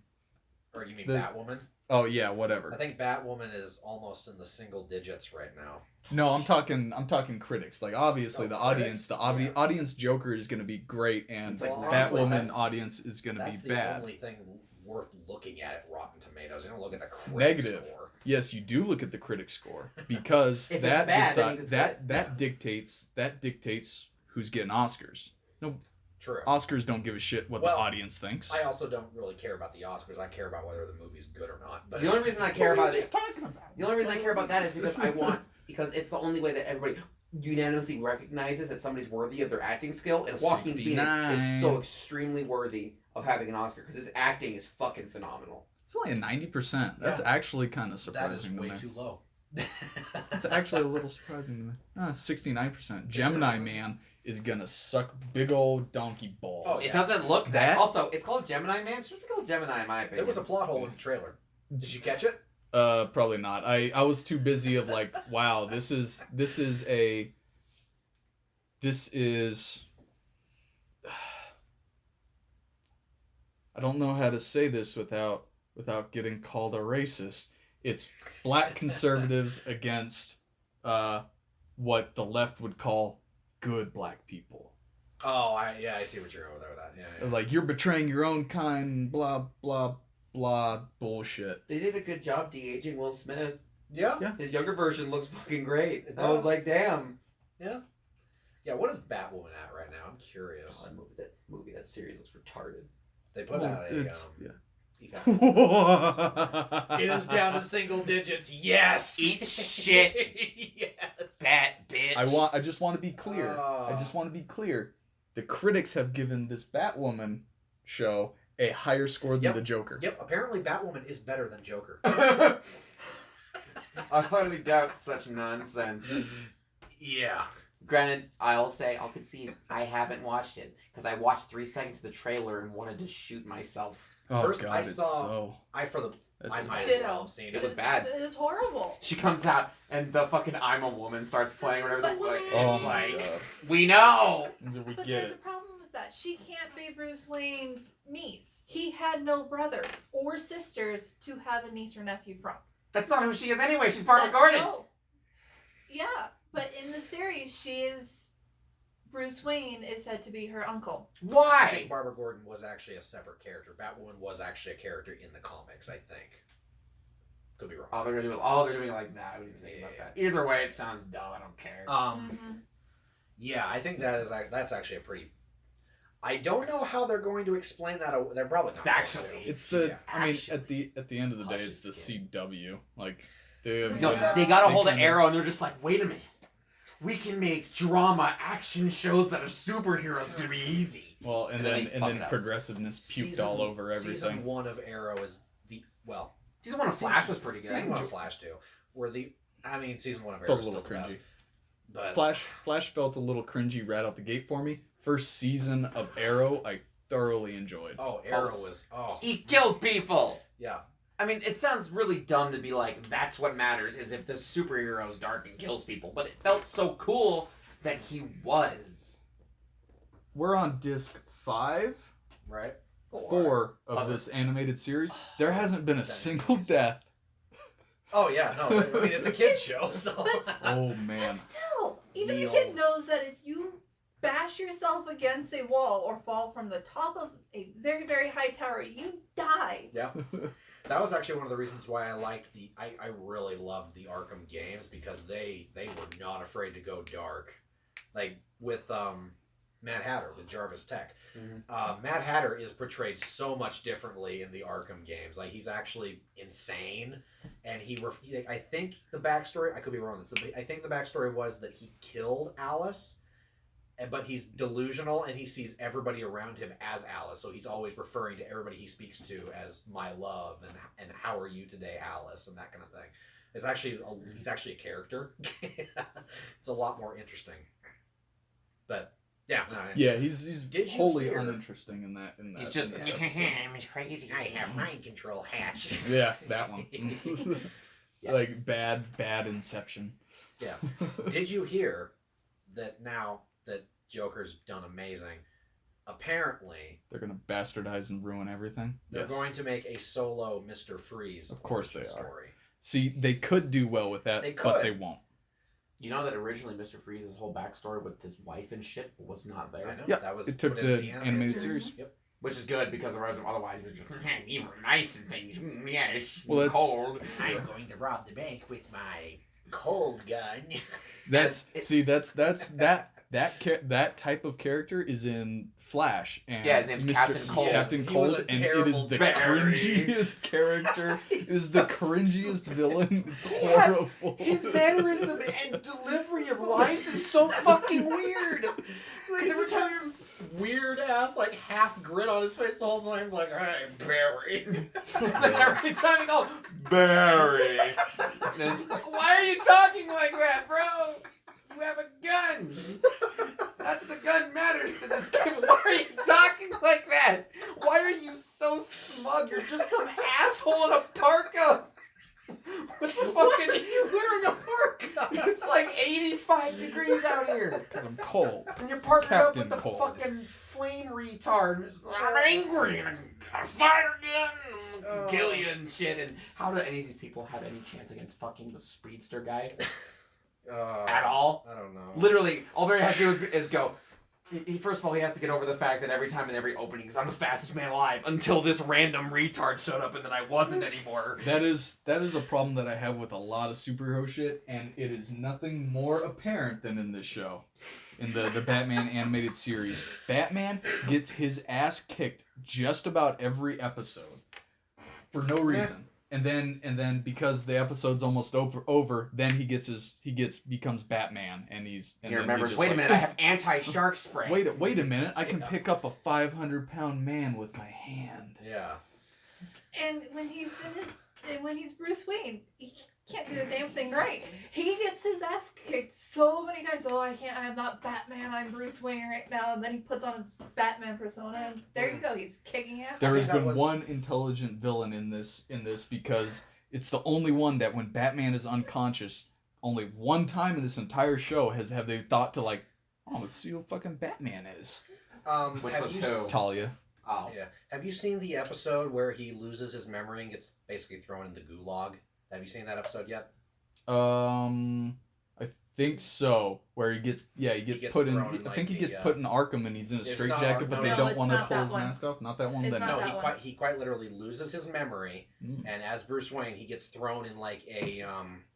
Or you mean Batwoman? Oh yeah, whatever. I think Batwoman is almost in the single digits right now. No, I'm talking critics. Like obviously the critics? audience Joker is going to be great, and It's like, Batwoman honestly, audience is going to be That's the bad. only thing worth looking at Rotten Tomatoes. You don't look at the critic Negative. score. Yes, you do look at the critic score because If it's that bad, that means it's good. that dictates who's getting Oscars. No, True. Oscars don't give a shit what the audience thinks. I also don't really care about the Oscars. I care about whether the movie's good or not. But The only reason I care about it, talking about. the only reason I care about that is because it's the only way that everybody unanimously recognizes that somebody's worthy of their acting skill, and Joaquin Phoenix 69. is so extremely worthy of having an Oscar because his acting is fucking phenomenal. It's only a 90%. That's actually kind of that is surprising to way me. too low. It's actually a little surprising to me. 69%. Gemini Man is gonna suck big old donkey balls. Oh, It doesn't look That- that. Also, it's called Gemini Man. It's supposed to be called Gemini, in my opinion. There was a plot hole in the trailer. Did you catch it? Probably not. I was too busy of like, wow, this is I don't know how to say this without getting called a racist. It's black conservatives against what the left would call good black people. Oh, I see what you're going with that. Yeah. Like, you're betraying your own kind, blah blah blah bullshit. They did a good job de-aging Will Smith. Yeah. His younger version looks fucking great. It I was does. like, damn. Yeah, what is Batwoman at right now? I'm curious. That series looks retarded. They put out a It is down to single digits. Yes. Eat shit. Yes. Bat bitch. I just want to be clear. I just want to be clear. The critics have given this Batwoman show a higher score than the Joker. Yep. Apparently, Batwoman is better than Joker. I hardly doubt such nonsense. Yeah. Granted, I'll concede, I haven't watched it because I watched 3 seconds of the trailer and wanted to shoot myself. Oh, First, God, I it's saw. so... I might as Ditto. well have seen it. It was bad. It is horrible. She comes out and the fucking I'm a Woman starts playing, whatever the fuck. Oh It's my like, God. we know. We But get there's a it. problem with that. She can't be Bruce Wayne's niece. He had no brothers or sisters to have a niece or nephew from. That's not who she is anyway. She's Barbara Gordon. No. Yeah, but in the series, Bruce Wayne is said to be her uncle. I Why? think Barbara Gordon was actually a separate character. Batwoman was actually a character in the comics, I think. Could be wrong. Oh, they're doing it like that. We didn't think about that. Either way, it sounds dumb. I don't care. Yeah, I think that's actually a pretty. I don't know how they're going to explain that. They're probably not. It's actually- going to. It's the. Yeah. I mean, Action. at the end of the day, it's the Skin. CW. Like they have. No, Yeah. they got a hold of can- Arrow and they're just like, wait a minute. We can make drama action shows that are superheroes to be easy. Well, and And then then they and fuck then it up. progressiveness puked all over everything. Season 1 of Arrow is Season 1 of Flash was pretty good. Season 1 of Flash too. Season 1 of Arrow Felt a is little still the best. cringy. But Flash felt a little cringy right out the gate for me. First season of Arrow, I thoroughly enjoyed. Arrow was He killed people. yeah. I mean, it sounds really dumb to be like, that's what matters, is if the superhero's dark and kills people. But it felt so cool that he was. We're on disc 5, Right. 4 of this animated series. There hasn't been a single death. Oh yeah, no. I mean, it's a kids show, so. But Oh man. But still, even Neil. the kid knows that if you bash yourself against a wall or fall from the top of a very, very high tower, you die. Yeah. That was actually one of the reasons why I liked I really loved the Arkham games because they were not afraid to go dark. Like with Mad Hatter, with Jarvis Tech. Mad Hatter is portrayed so much differently in the Arkham games. Like he's actually insane, and I think the backstory, I could be wrong, I think the backstory was that he killed Alice, but he's delusional and he sees everybody around him as Alice, so he's always referring to everybody he speaks to as my love and how are you today, Alice, and that kind of thing. He's actually a character. It's a lot more interesting. But yeah, no, Yeah, he's Did you wholly hear- uninteresting in that. He's just, in this episode. I'm crazy. I have mind control hats. Yeah, that one. Yeah. Like bad Inception. Yeah. Did you hear that now that Joker's done amazing? Apparently, They're gonna bastardize and ruin everything. they're going to make a solo Mr. Freeze. Of course they origin are. story. See, they could do well with that, They but could. they won't. You know that originally Mr. Freeze's whole backstory with his wife and shit was not there? I know. Yeah, that was it took put in the animated series. Yep. Which is good because otherwise he was just, you were nice and things. Yes, Well, that's- cold. I'm going to rob the bank with my cold gun. That type of character is in Flash and Yeah, his name's Captain Cold. Captain He was Cold, a and it terrible is the Barry. cringiest character. It is the cringiest villain. It's Yeah, horrible. His mannerism and delivery of lines is so fucking weird. Like every time you have this weird ass like half grin on his face the whole time, like, hey, Barry. Every time he goes, Barry. And it's just like, why are you talking like that, bro? You have a gun. Not that the gun matters in this game. Why are you talking like that? Why are you so smug? You're just some asshole in a parka. What the Why fucking... are you wearing a parka? It's like 85 degrees out here. Because I'm cold. And you're partnered up Captain with the Cold. fucking flame retard who's like, I'm angry and I'm gonna fire again and kill you and shit. And how do any of these people have any chance against fucking the speedster guy? At all? I don't know. Literally, all Barry has to do is go. First of all, he has to get over the fact that every time in every opening, I'm the fastest man alive until this random retard showed up and then I wasn't anymore. That is a problem that I have with a lot of superhero shit, and it is nothing more apparent than in this show. In the Batman animated series, Batman gets his ass kicked just about every episode. for no reason. And then because the episode's almost over, then he becomes Batman, and he remembers. just Wait a minute, I have anti-shark spray. Wait a minute, I can pick up a 500-pound man with my hand. Yeah. And when he's Bruce Wayne, he can't do the damn thing right. He gets his ass kicked so many times. Oh, I'm not Batman, I'm Bruce Wayne right now. And then he puts on his Batman persona, and there you go, he's kicking ass. There has been one intelligent villain in this because it's the only one that when Batman is unconscious, only one time in this entire show have they thought to like, oh, let's see who fucking Batman is. Which was who? Talia. Oh. Yeah. Have you seen the episode where he loses his memory and gets basically thrown in the gulag? Have you seen that episode yet? I think so. Where he gets put in. I think he gets put in Arkham and he's in a straitjacket, but they don't want to pull his mask off. Not that one. It's Then not no. that one. He quite literally loses his memory, and as Bruce Wayne, he gets thrown in like a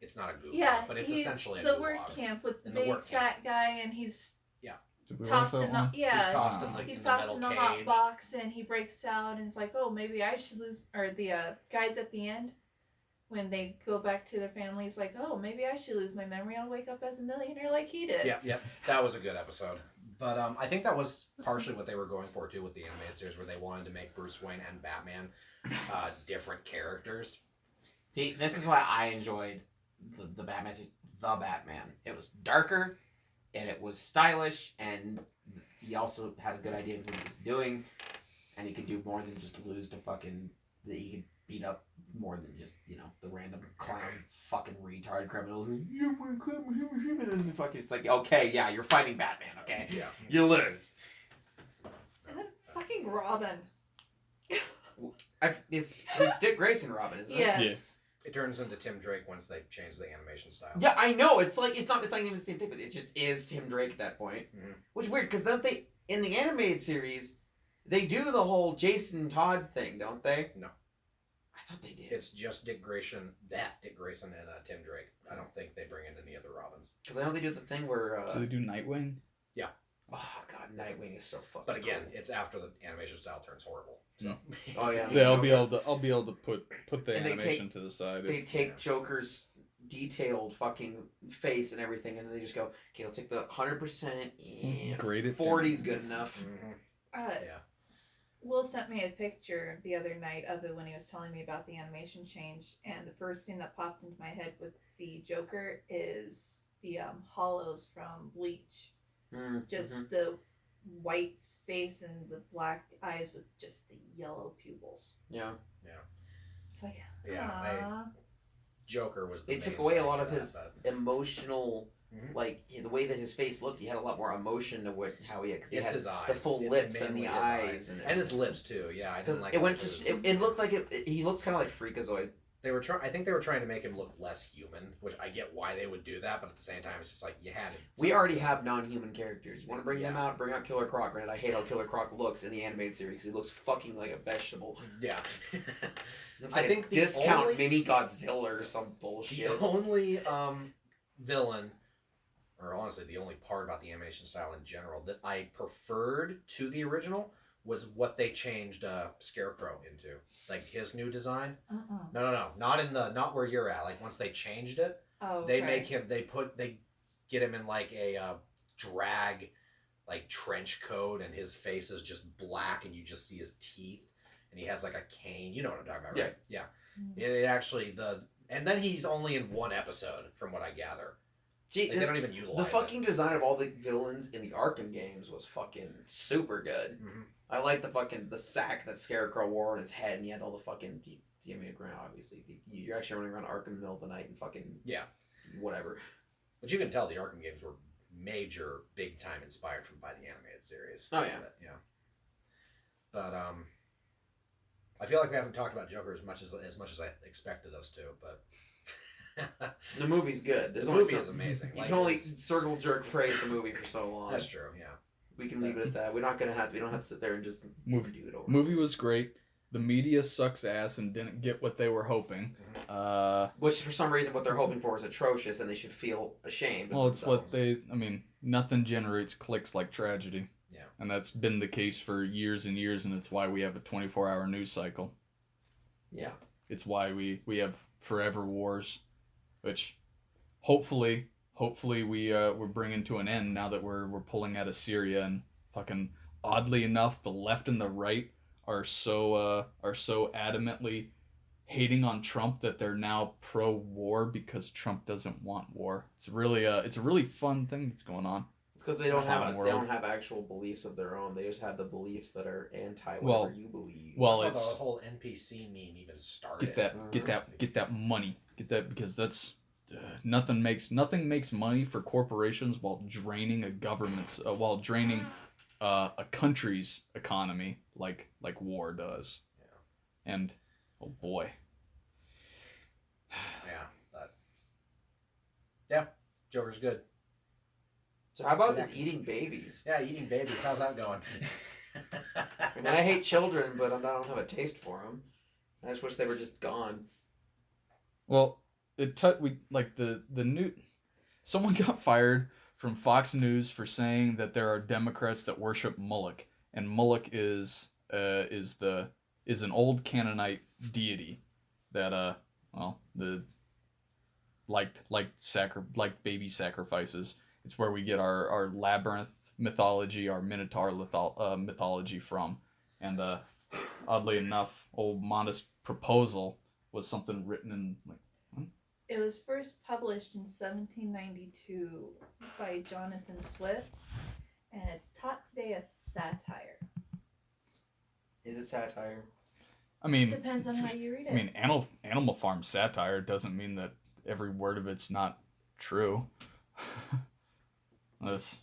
it's not a gulag, but it's essentially a gulag. The work camp with the big fat guy, and he's tossed in the He's tossed in, like, he's in tossed the in the metal hot cage. box, and he breaks out, and it's like, oh, maybe I should lose. Or the guys at the end, when they go back to their families, like, oh, maybe I should lose my memory. I'll wake up as a millionaire like he did. Yep. That was a good episode. But I think that was partially what they were going for too with the animated series, where they wanted to make Bruce Wayne and Batman different characters. See, this is why I enjoyed the Batman series. The Batman. It was darker, and it was stylish, and he also had a good idea of what he was doing, and he could do more than just lose to fucking. He could beat up more than just, the random clown fucking retard criminal who, and then fucking, it's like, okay, yeah, you're fighting Batman, okay? Yeah. You lose. And then fucking Robin. It's Dick Grayson Robin, isn't it? Yes. Yeah. It turns into Tim Drake once they change the animation style. Yeah, I know. It's not even the same thing, but it just is Tim Drake at that point. Mhm. Which is weird, because don't they, in the animated series, they do the whole Jason Todd thing, don't they? No. I thought they did. It's just Dick Grayson and Tim Drake. I don't think they bring in any other Robins. Because I know they do the thing where... Do they do Nightwing? Oh, God, Nightwing is so fucking But again, cool. it's after the animation style turns horrible. So. Oh, yeah. Yeah, I'll be able to put the And they animation to the side. They take Joker's detailed fucking face and everything, and then they just go, okay, we'll take the 100%, Grade it 40's good enough. Mm-hmm. Yeah. Will sent me a picture the other night of it when he was telling me about the animation change, and the first thing that popped into my head with the Joker is the hollows from Bleach. Just the white face and the black eyes with just the yellow pupils. Yeah. It's like, Yeah, Joker was the They main took away a thing lot for of that, his but emotional, Mhm. like the way that his face looked. He had a lot more emotion to how he had. Cause he it's had his eyes. the full It's lips and mainly the his eyes and his lips too. Yeah, I Because didn't like it how went was- it looked like he looks kind of like Freakazoid. They were I think they were trying to make him look less human, which I get why they would do that, but at the same time, it's just like you had it. We already have non-human characters. You want to bring them Yeah. out? Bring out Killer Croc. Granted, I hate how Killer Croc looks in the animated series. He looks fucking like a vegetable. Yeah. Looks I like think a the discount only- mini Godzilla or some bullshit. The only villain, or honestly, the only part about the animation style in general that I preferred to the original was what they changed Scarecrow into, like his new design. No, not where you're at. Like once they changed it, Oh, they make him. They get him in like a drag, like trench coat, and his face is just black, and you just see his teeth, and he has like a cane. You know what I'm talking about, right? Yeah. It actually and then he's only in one episode, from what I gather. See, Like, they don't even utilize the fucking design of all the villains in the Arkham games was fucking super good. Mm-hmm. I like the sack that Scarecrow wore on his head, and he had all the fucking. I mean, obviously, you're actually running around Arkham in the middle of the night and fucking whatever. But you can tell the Arkham games were major, big time inspired by the animated series. Oh yeah, But I feel like we haven't talked about Joker as much as I expected us to. But the movie's good. The movie is amazing. You can only circle jerk praise the movie for so long. That's true. Yeah. We can leave it at that. We don't have to sit there and just do it over. Movie was great. The media sucks ass and didn't get what they were hoping. Which, for some reason, what they're hoping for is atrocious, and they should feel ashamed. Well, it's what nothing generates clicks like tragedy. Yeah. And that's been the case for years and years, and it's why we have a 24-hour news cycle. Yeah. It's why we have forever wars, which hopefully we're bringing to an end now that we're pulling out of Syria, and fucking oddly enough the left and the right are so adamantly hating on Trump that they're now pro-war because Trump doesn't want war. It's a really fun thing that's going on. It's because they don't have actual beliefs of their own. They just have the beliefs that are anti whatever you believe. Well, that's how the whole NPC meme even started. Get that money. Get that, because that's nothing makes money for corporations while draining a country's economy like war does. Yeah. And oh boy. Yeah, Joker's good. So how about this eating babies? Yeah, eating babies. How's that going? I mean, I hate children, but I don't have a taste for them. I just wish they were just gone. Well, someone got fired from Fox News for saying that there are Democrats that worship Moloch, and Moloch is an old Canaanite deity that like baby sacrifices. It's where we get our labyrinth mythology, our Minotaur mythology from, and oddly enough, old Monda's proposal was something written in It was first published in 1792 by Jonathan Swift, and it's taught today as satire. Is it satire? I mean, depends on how you read it. I mean, Animal Farm satire doesn't mean that every word of it's not true. It's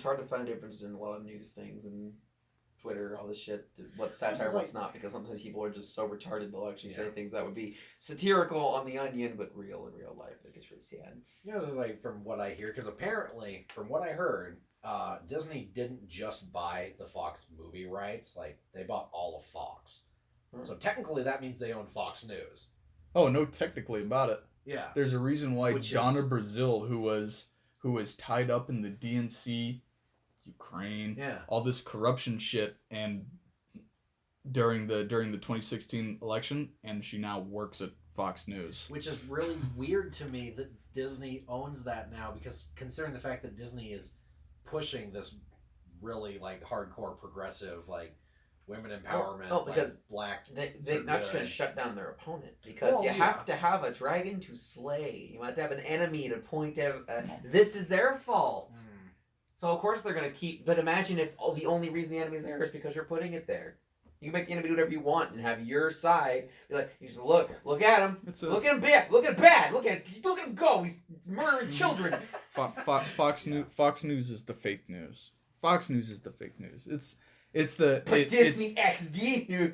hard to find a difference in a lot of news things and Twitter, all this shit, what's satire, what's not, because sometimes people are just so retarded they'll actually say things that would be satirical on the onion but real in real life. It gets really sad. Yeah, this is like from what I hear, because apparently, from what I heard, Disney didn't just buy the Fox movie rights, like they bought all of Fox. So technically that means they own Fox News. Oh, no, technically about it. Yeah. There's a reason why Donna Brazile, who was tied up in the DNC, Ukraine, all this corruption shit, and during the 2016 election, and she now works at Fox News. Which is really weird to me that Disney owns that now, because considering the fact that Disney is pushing this really like hardcore progressive like women empowerment, because like, black. They're not just going to shut down their opponent, because you have to have a dragon to slay. You have to have an enemy to point out. This is their fault. So of course they're going to keep. But imagine if the only reason the enemy is there is because you're putting it there. You can make the enemy do whatever you want and have your side. Be like, you just look at him. Look at him bad. Look at him go. He's murdering children. Fox News is the fake news. Fox News is the fake news. Disney XD news.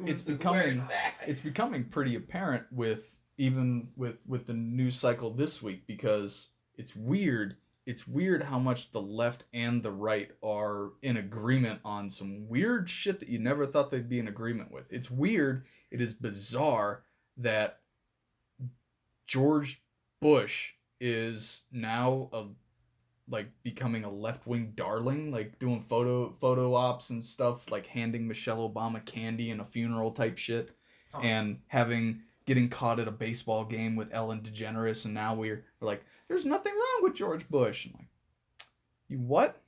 It's becoming pretty apparent with the news cycle this week, because it's weird. It's weird how much the left and the right are in agreement on some weird shit that you never thought they'd be in agreement with. It's weird. It is bizarre that George Bush is now becoming a left-wing darling, like doing photo ops and stuff, like handing Michelle Obama candy in a funeral type shit, and getting caught at a baseball game with Ellen DeGeneres, and now we're like, there's nothing wrong with George Bush. I'm like, you what?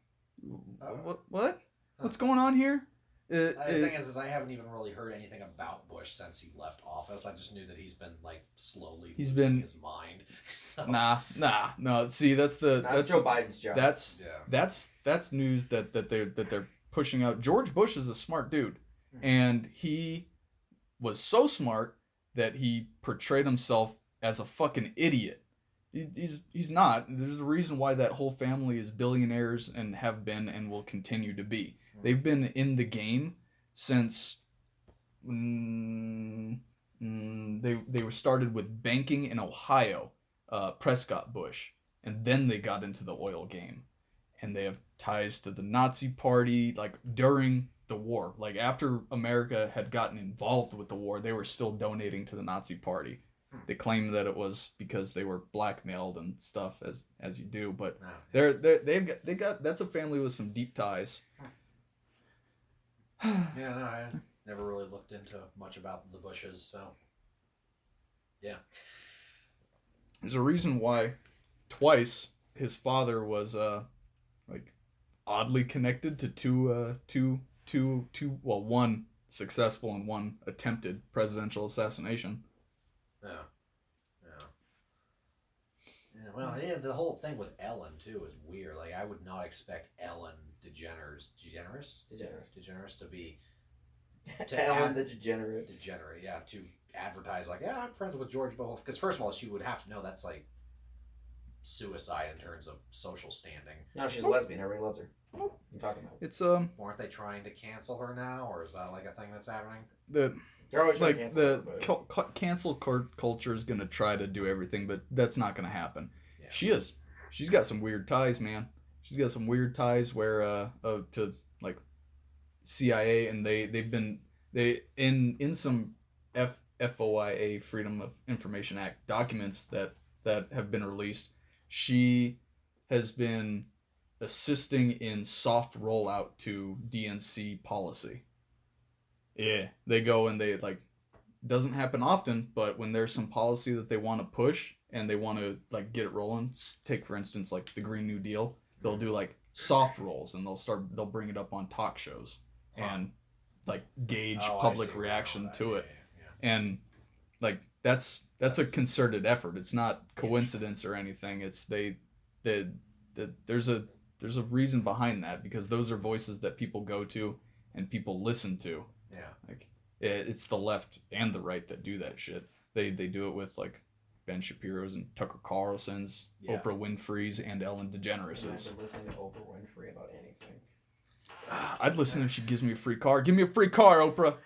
What? What's going on here? The thing is I haven't even really heard anything about Bush since he left office. I just knew that he's been like slowly losing his mind. So. Nah. See, that's Joe Biden's job. That's news that they're pushing out. George Bush is a smart dude, and he was so smart that he portrayed himself as a fucking idiot. He's not. There's a reason why that whole family is billionaires and have been and will continue to be. They've been in the game since they were started with banking in Ohio, Prescott Bush, and then they got into the oil game, and they have ties to the Nazi Party. Like during the war, like after America had gotten involved with the war, they were still donating to the Nazi Party. They claim that it was because they were blackmailed and stuff, as you do, but they've got that's a family with some deep ties. Yeah, Never really looked into much about the Bushes, so yeah. There's a reason why twice his father was like oddly connected to one successful and one attempted presidential assassination. Yeah. Well, yeah, the whole thing with Ellen too is weird. Like, I would not expect Ellen DeGeneres to be Ellen the Degenerate. Degenerate, yeah, to advertise like, yeah, I'm friends with George Bush. Because first of all, she would have to know that's like suicide in terms of social standing. No, she's a lesbian. Everybody loves her. What are you talking about? It's Aren't they trying to cancel her now, or is that like a thing that's happening? They're always trying to cancel her, cancel culture is gonna try to do everything, but that's not gonna happen. Yeah. She's got some weird ties, man. She's got some weird ties where to like CIA, and they've been in some FOIA, Freedom of Information Act documents that have been released. She has been assisting in soft rollout to DNC policy. Yeah, they go and they like, doesn't happen often, but when there's some policy that they want to push and they want to like get it rolling, take for instance like the Green New Deal, they'll do like soft rolls and they'll bring it up on talk shows and like gauge public reaction to it. Yeah. And like that's a concerted effort. It's not coincidence or anything. It's there's a reason behind that, because those are voices that people go to and people listen to. Yeah. Like it's the left and the right that do that shit. They do it with like Ben Shapiro's and Tucker Carlson's, Oprah Winfrey's, and Ellen DeGeneres'. I've been listening to Oprah Winfrey about anything. I'd listen if she gives me a free car. Give me a free car, Oprah.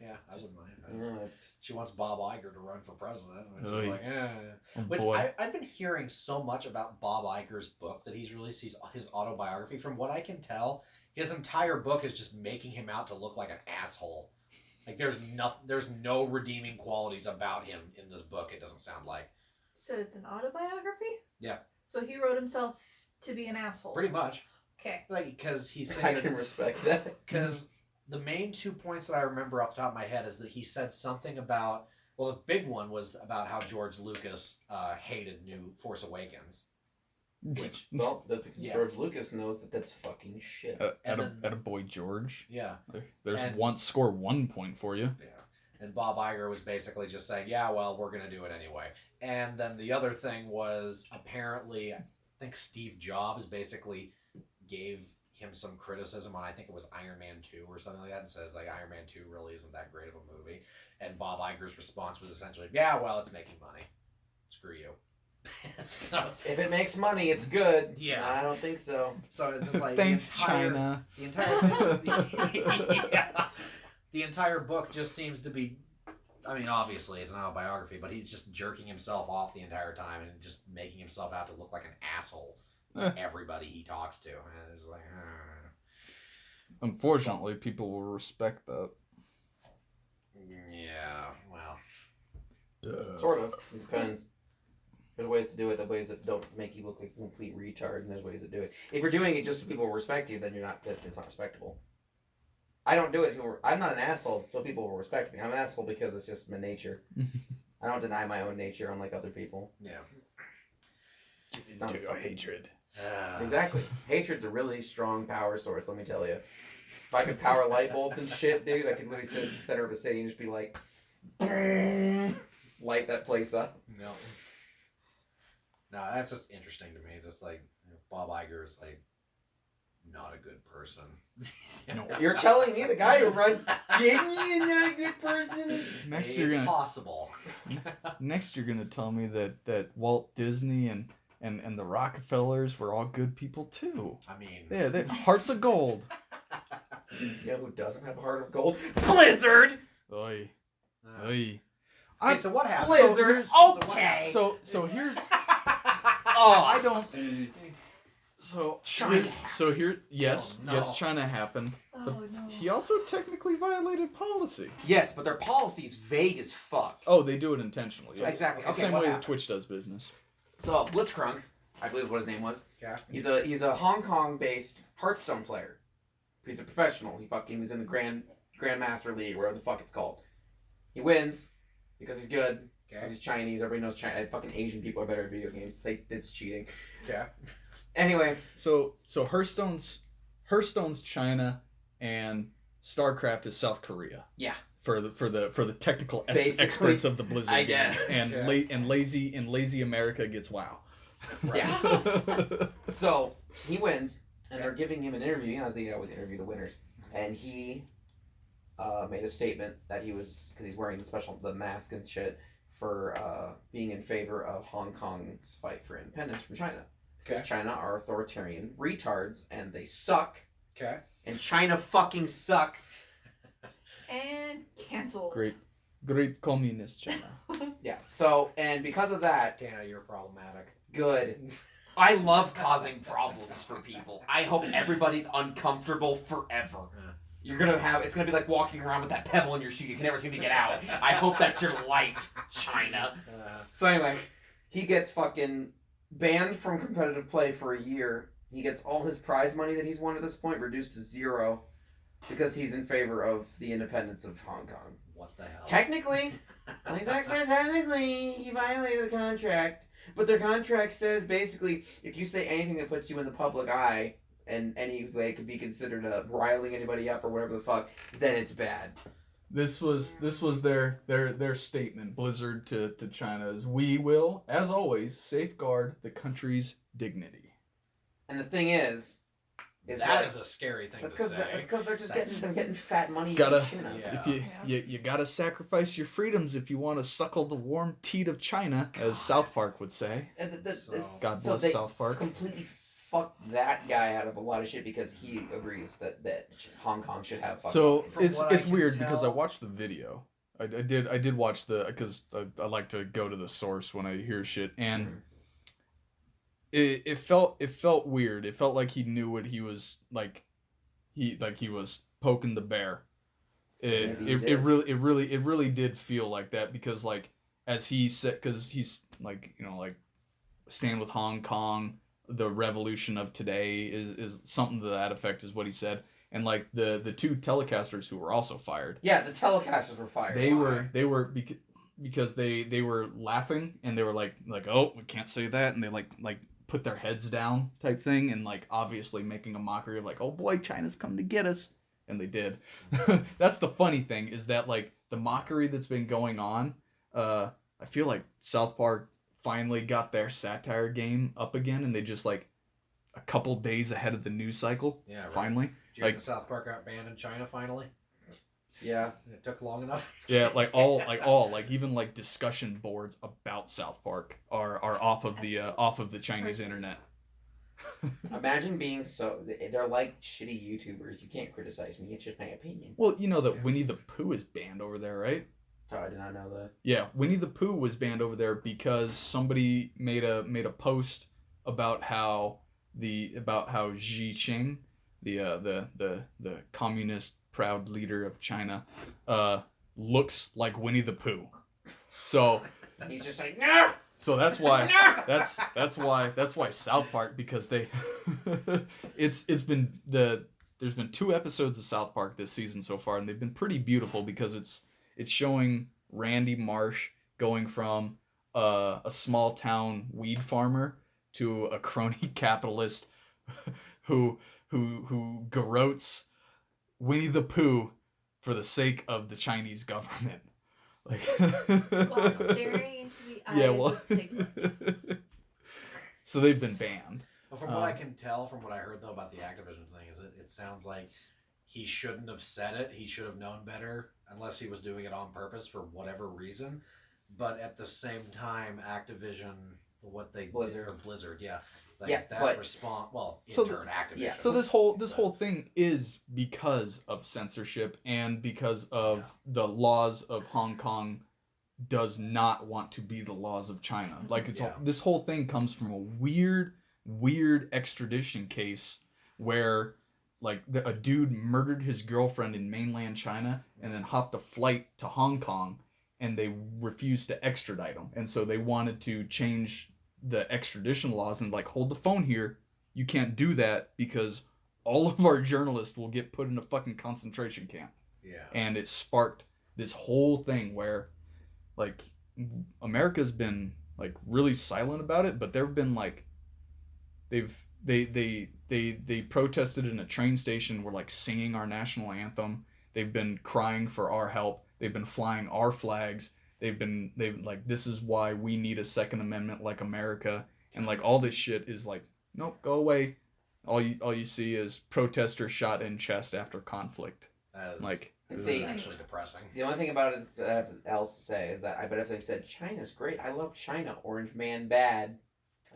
Yeah, I wouldn't mind. She wants Bob Iger to run for president, which is like, I've been hearing so much about Bob Iger's book that he's released, his autobiography. From what I can tell, his entire book is just making him out to look like an asshole. Like, there's no redeeming qualities about him in this book, it doesn't sound like. So it's an autobiography? Yeah. So he wrote himself to be an asshole? Pretty much. Okay. Like, because he's saying... I can respect that. Because the main 2 points that I remember off the top of my head is that he said something about... Well, the big one was about how George Lucas hated New Force Awakens. Which, well, that's because George Lucas knows that that's fucking shit. At a boy George. Yeah. There's score 1 point for you. Yeah. And Bob Iger was basically just saying, yeah, well, we're going to do it anyway. And then the other thing was, apparently, I think Steve Jobs basically gave him some criticism on, I think it was Iron Man 2 or something like that, and says, like, Iron Man 2 really isn't that great of a movie. And Bob Iger's response was essentially, yeah, well, it's making money. Screw you. So if it makes money, it's good. Yeah. I don't think so. So it's just like thanks, China. The entire book just seems to be, I mean, obviously it's an autobiography, but he's just jerking himself off the entire time and just making himself out to look like an asshole to everybody he talks to. And it's like, Unfortunately, people will respect that. Yeah, well. Sort of. It depends. There's ways to do it. There's ways that don't make you look like a complete retard, and there's ways to do it. If you're doing it just so people will respect you, then it's not respectable. I don't do it. I'm not an asshole, so people will respect me. I'm an asshole because it's just my nature. I don't deny my own nature, unlike other people. Yeah. It's not hatred. Exactly. Hatred's a really strong power source, let me tell you. If I could power light bulbs and shit, dude, I could literally sit in the center of a city and just be like, light that place up. No, that's just interesting to me. It's just like, Bob Iger is like not a good person. You're telling me the guy who runs Disney is not a good person? Possible. Next, you're gonna tell me that Walt Disney and the Rockefellers were all good people too. I mean, yeah, they hearts of gold. You know who doesn't have a heart of gold? Blizzard. Oy. Oy. Okay, so what happened? Blizzard. Okay. So here's. I don't. So China. So here, yes, no. yes, China happened. Oh no. He also technically violated policy. Yes, but their policy's vague as fuck. Oh, they do it intentionally. So exactly. The Okay, same what way happened? that Twitch does business. So Blitzcrank, I believe what his name was. Yeah. He's a Hong Kong-based Hearthstone player He's a professional. He was in the Grandmaster League, whatever the fuck it's called. He wins he's good. Because he's Chinese. Everybody knows fucking Asian people are better at video games. It's cheating. Okay. Anyway. So Hearthstone's China, and StarCraft is South Korea. Yeah. For the technical experts of the Blizzard I guess. games. And lazy America gets WoW. Right. Yeah. So he wins, and they're giving him an interview. You know, they always interview the winners, and he made a statement that because he's wearing the mask and shit, for being in favor of Hong Kong's fight for independence from China. Because China are authoritarian retards, and they suck. Okay. And China fucking sucks. And cancel. Great communist China. Yeah. So, and because of that, Dana, you're problematic. Good. I love causing problems for people. I hope everybody's uncomfortable forever. It's gonna be like walking around with that pebble in your shoe. You can never seem to get out. I hope that's your life, China. So anyway, he gets fucking banned from competitive play for a year. He gets all his prize money that he's won at this point reduced to 0 because he's in favor of the independence of Hong Kong. What the hell? Technically, he violated the contract. But their contract says basically, if you say anything that puts you in the public eye, and any way could be considered riling anybody up or whatever the fuck, then it's bad. This was their statement, Blizzard to China, is we will, as always, safeguard the country's dignity. And the thing is that is a scary thing to say. That's because they're just getting fat money. You gotta sacrifice your freedoms if you want to suckle the warm teat of China, as South Park would say. God bless South Park. Completely fuck that guy out of a lot of shit because he agrees that Hong Kong should have fucking. So it's weird because I watched the video. I did watch because I like to go to the source when I hear shit, and it felt weird. It felt like he knew what he was like. He was poking the bear. It really did feel like that because like as he said, because he's like stand with Hong Kong. The revolution of today is something to that effect is what he said, and like the two telecasters who were also fired. Yeah, the telecasters were fired. They were because they were laughing and they were like oh, we can't say that, and they like put their heads down type thing, and like obviously making a mockery of like, oh boy, China's come to get us, and they did. That's the funny thing is that like the mockery that's been going on. I feel like South Park finally got their satire game up again, and they just like a couple days ahead of the news cycle. Yeah, right. Finally. Did you the South Park got banned in China finally? Yeah. It took long enough. Yeah, even discussion boards about South Park are off of the Chinese internet. Imagine being they're like shitty YouTubers. You can't criticize me. It's just my opinion. Well, you know that Winnie the Pooh is banned over there, right? Oh, I did not know that. Yeah, Winnie the Pooh was banned over there because somebody made a post about how Xi Jinping, the communist proud leader of China, looks like Winnie the Pooh. So he's just like no. So that's why that's why South Park, because they there's been 2 episodes of South Park this season so far, and they've been pretty beautiful because it's showing Randy Marsh going from a small town weed farmer to a crony capitalist who garrotes Winnie the Pooh for the sake of the Chinese government. Like while staring into the eyes of Piglet. So they've been banned. Well, from what I can tell, from what I heard though about the Activision thing, is it sounds like he shouldn't have said it. He should have known better, unless he was doing it on purpose for whatever reason. But at the same time, Activision, Blizzard, yeah. Activision. Yeah. So this whole thing is because of censorship and because of the laws of Hong Kong does not want to be the laws of China. Like this whole thing comes from a weird extradition case where like a dude murdered his girlfriend in mainland China and then hopped a flight to Hong Kong, and they refused to extradite him. And so they wanted to change the extradition laws and like, hold the phone here. You can't do that because all of our journalists will get put in a fucking concentration camp. Yeah. And it sparked this whole thing where, like, America's been like really silent about it, but there've been like, they protested in a train station. Were like singing our national anthem. They've been crying for our help. They've been flying our flags. They've like, this is why we need a Second Amendment like America. And like all this shit is like, nope, go away. All you see is protesters shot in chest after conflict. Like, see, actually depressing. The only thing about it else to say is that I bet if they said China's great, I love China, Orange Man bad,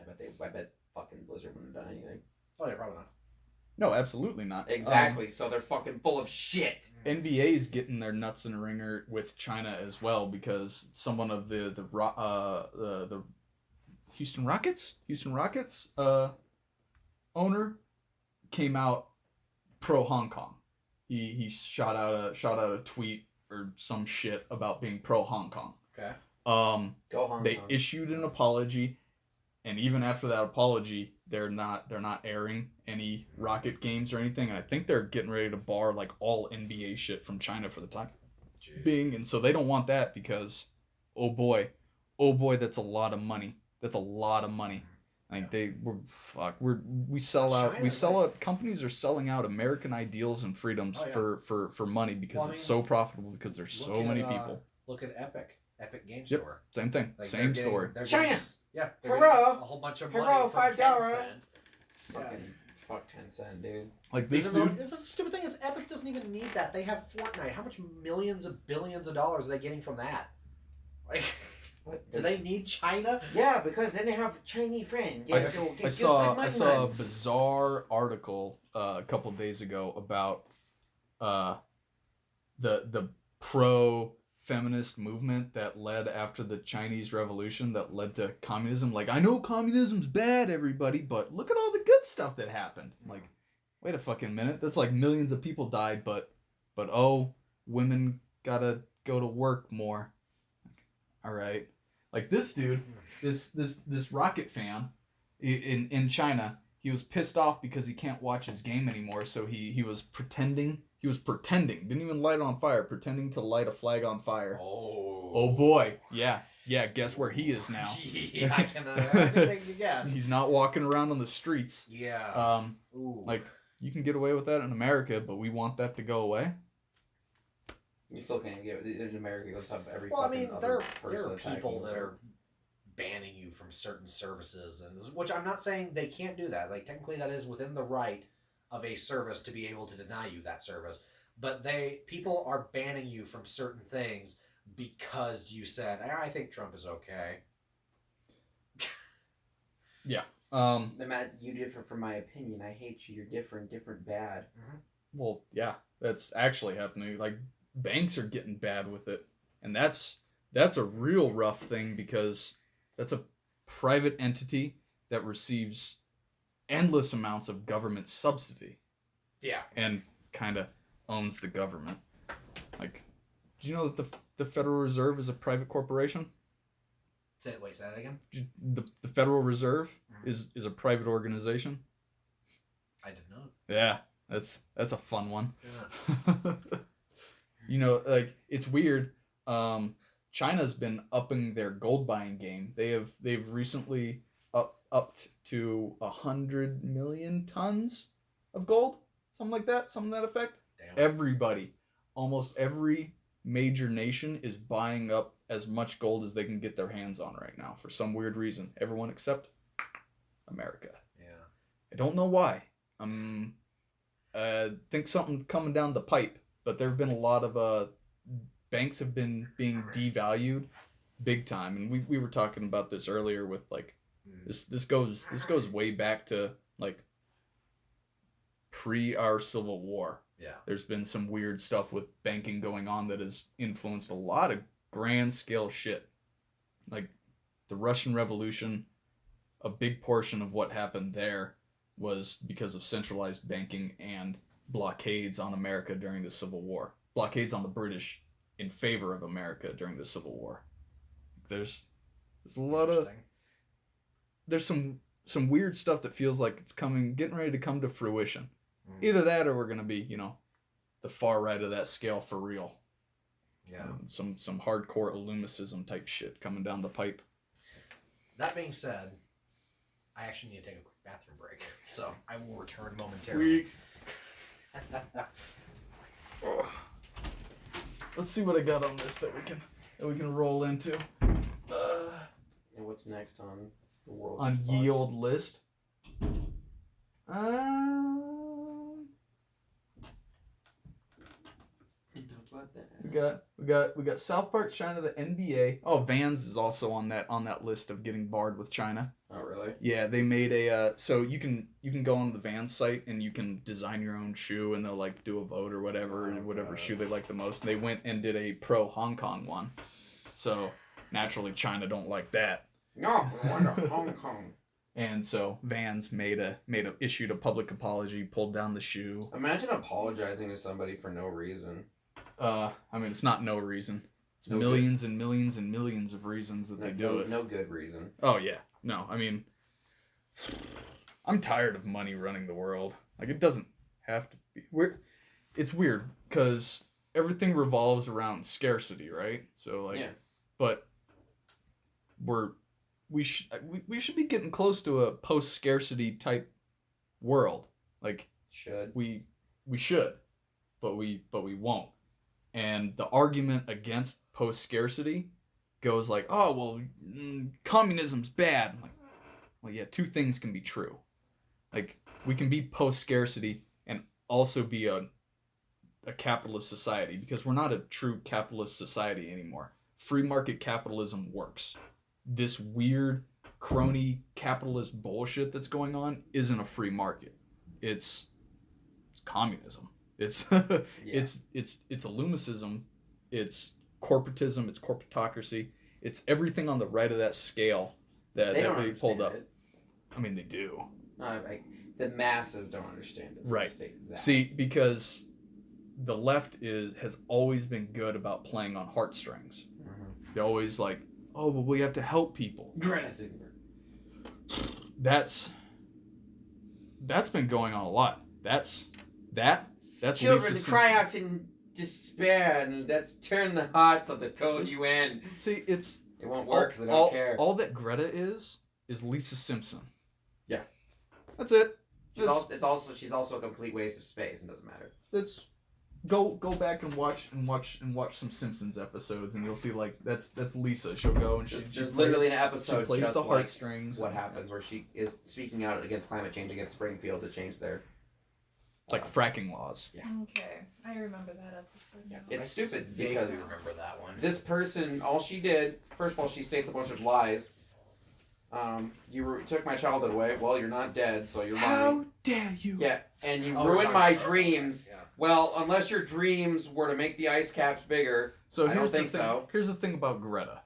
I bet fucking Blizzard wouldn't have done anything. Oh yeah, probably not. no, absolutely not. Exactly. So they're fucking full of shit. NBA's getting their nuts in a ringer with China as well, because someone of the Houston Rockets owner came out pro Hong Kong. He shot out a tweet or some shit about being pro Hong Kong. Okay. Go Hong They Kong. issued an apology, and even after that apology, they're not airing any Rocket games or anything. And I think they're getting ready to bar like all NBA shit from China for the time being. And so they don't want that because, oh boy, that's a lot of money. That's a lot of money. Like we sell out. Companies are selling out American ideals and freedoms for money because it's so profitable, because there's so many people. Look at Epic Game Yep. Store. Same thing. Like Same story. China. Yeah. They're Hurrah! getting a whole bunch of Hurrah, money from $5. Tencent. Fucking fuck 10 cent, dude. Like this Even though, dude. this is the stupid thing is Epic doesn't even need that. They have Fortnite. How much millions of billions of dollars are they getting from that? Like, do they need China? Yeah, because then they have Chinese friends. I saw a bizarre article a couple days ago about the pro feminist movement that led after the Chinese Revolution, that led to communism. Like, I know communism's bad, everybody, but look at all the good stuff that happened. Like, wait a fucking minute. That's like millions of people died, but oh, women gotta go to work more. All right. Like this dude, this Rocket fan in China, he was pissed off because he can't watch his game anymore, so he was pretending, didn't even light it on fire, pretending to light a flag on fire. Oh boy. Yeah, guess where he is now? Yeah, I can take a guess. He's not walking around on the streets. Yeah. Like, you can get away with that in America, but we want that to go away. You still can't get it. In America, you'll have every Well, I fucking mean, other there are person people attacking that you. are banning you from certain services, and which I'm not saying they can't do that. Like, technically, that is within the right of a service to be able to deny you that service. But people are banning you from certain things because you said, I think Trump is okay. Yeah. Matt, you differ from my opinion. I hate you. You're different bad. Well, yeah, that's actually happening. Like, banks are getting bad with it, and that's a real rough thing, because that's a private entity that receives endless amounts of government subsidy. Yeah. And kind of owns the government. Like, do you know that the Federal Reserve is a private corporation? Say that again? The Federal Reserve is a private organization. I did not. Yeah, that's a fun one. Yeah. You know, like, it's weird. China's been upping their gold buying game. They've recently upped to 100 million tons of gold, something like that, something to that effect. Damn. Everybody, almost every major nation is buying up as much gold as they can get their hands on right now for some weird reason. Everyone except America. Yeah. I don't know why. Think something coming down the pipe, but there have been a lot of banks have been being devalued big time, and we were talking about this earlier with like this goes way back to like pre our Civil War. Yeah. There's been some weird stuff with banking going on that has influenced a lot of grand scale shit. Like the Russian Revolution, a big portion of what happened there was because of centralized banking and blockades on America during the Civil War. Blockades on the British in favor of America during the Civil War. There's a lot of there's some weird stuff that feels like it's getting ready to come to fruition. Either that, or we're gonna be, the far right of that scale for real. Yeah. Some hardcore Illumicism type shit coming down the pipe. That being said, I actually need to take a quick bathroom break, so I will return momentarily. Let's see what I got on this that we can roll into. And what's next on the world? On ye old list. We got South Park, China, the NBA. Oh, Vans is also on that list of getting barred with China. Oh, really? Yeah, they made a so you can go on the Vans site and you can design your own shoe, and they'll like do a vote or whatever shoe they like the most. They went and did a pro Hong Kong one, so naturally China don't like that. No, we're going to Hong Kong. And so Vans issued a public apology, pulled down the shoe. Imagine apologizing to somebody for no reason. I mean, it's not no reason. It's no millions and millions and millions of reasons that they do it. No good reason. Oh yeah, no. I mean, I'm tired of money running the world. Like, it doesn't have to be. It's weird because everything revolves around scarcity, right? So like, yeah. But we should be getting close to a post-scarcity type world. Like, we should, but we won't. And the argument against post-scarcity goes like, oh, well, communism's bad. I'm like, well, yeah, two things can be true. Like, we can be post-scarcity and also be a capitalist society, because we're not a true capitalist society anymore. Free market capitalism works. This weird crony capitalist bullshit that's going on isn't a free market. It's communism. It's it's Illumicism, it's corporatism, it's corporatocracy, it's everything on the right of that scale that they pulled up. I mean, they do. No, the masses don't understand it. Right. See, because the left has always been good about playing on heartstrings. Mm-hmm. They're always like, oh, but we have to help people. Greta Thunberg. That's been going on a lot. That's children Lisa cry Simpson. out in despair, and that's turn the hearts of the code UN. See, it won't work because they don't care. All that Greta is Lisa Simpson. Yeah, that's it. She's also a complete waste of space, and doesn't matter. It's go back and watch some Simpsons episodes, and you'll see like that's Lisa. She'll go and there's literally an episode she plays just the like heartstrings. What happens where she is speaking out against climate change against Springfield to change their. It's like fracking laws. Yeah. Okay, I remember that episode now. It's stupid because I remember that one. This person, all she did, first of all, she states a bunch of lies. You took my childhood away. Well, you're not dead, so you're lying. How dare you? Yeah, and you ruined my dreams. Yeah. Well, unless your dreams were to make the ice caps bigger, so I don't think so. Here's the thing about Greta.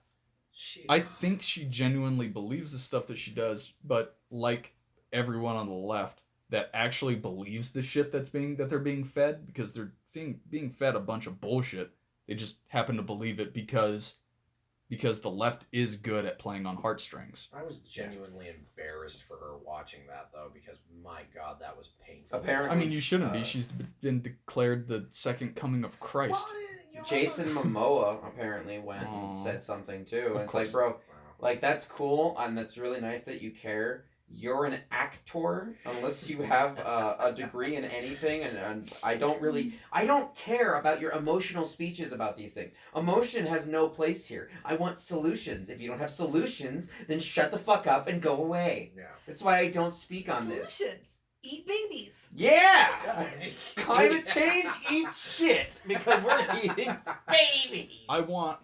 I think she genuinely believes the stuff that she does, but like everyone on the left that actually believes the shit that they're being fed, because they're being fed a bunch of bullshit. They just happen to believe it because the left is good at playing on heartstrings. I was genuinely embarrassed for her watching that, though, because my God, that was painful. Apparently, I mean, you shouldn't be. She's been declared the second coming of Christ. Jason Momoa apparently went and said something too, and it's like, bro, like that's cool and that's really nice that you care. You're an actor unless you have a degree in anything, and I don't care about your emotional speeches about these things. Emotion has no place here. I want solutions. If you don't have solutions, then shut the fuck up and go away. Yeah. That's why I don't speak on this. Solutions. Eat babies. Yeah! Climate change, eat shit, because we're eating babies. I want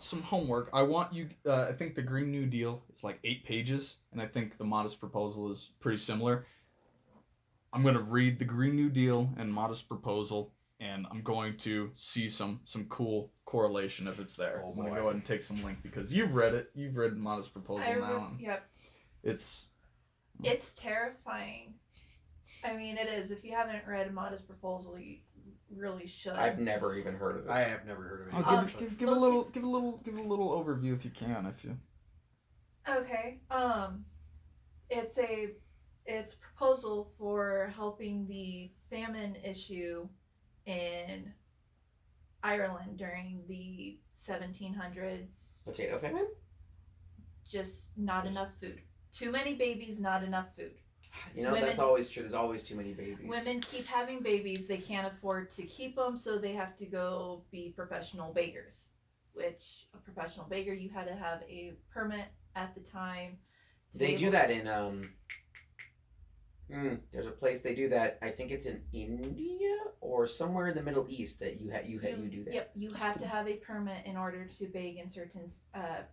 some homework. I want you. I think the Green New Deal is like 8 pages, and I think the Modest Proposal is pretty similar. I'm gonna read the Green New Deal and Modest Proposal, and I'm going to see some cool correlation if it's there. I'm gonna go ahead and take some link because you've read it. You've read Modest Proposal now. Yep. It's terrifying. I mean, it is. If you haven't read Modest Proposal, you really should. I've never even heard of it. I have never heard of it. Give a little overview if you can. Okay. It's a proposal for helping the famine issue in Ireland during the 1700s. Potato famine? Just not enough food. Too many babies, not enough food. You know, that's always true. There's always too many babies. Women keep having babies. They can't afford to keep them, so they have to go be professional bakers. Which, a professional baker, you had to have a permit at the time. They do that in, there's a place they do that. I think it's in India or somewhere in the Middle East that you do that. Yep, you have to have a permit in order to bake in certain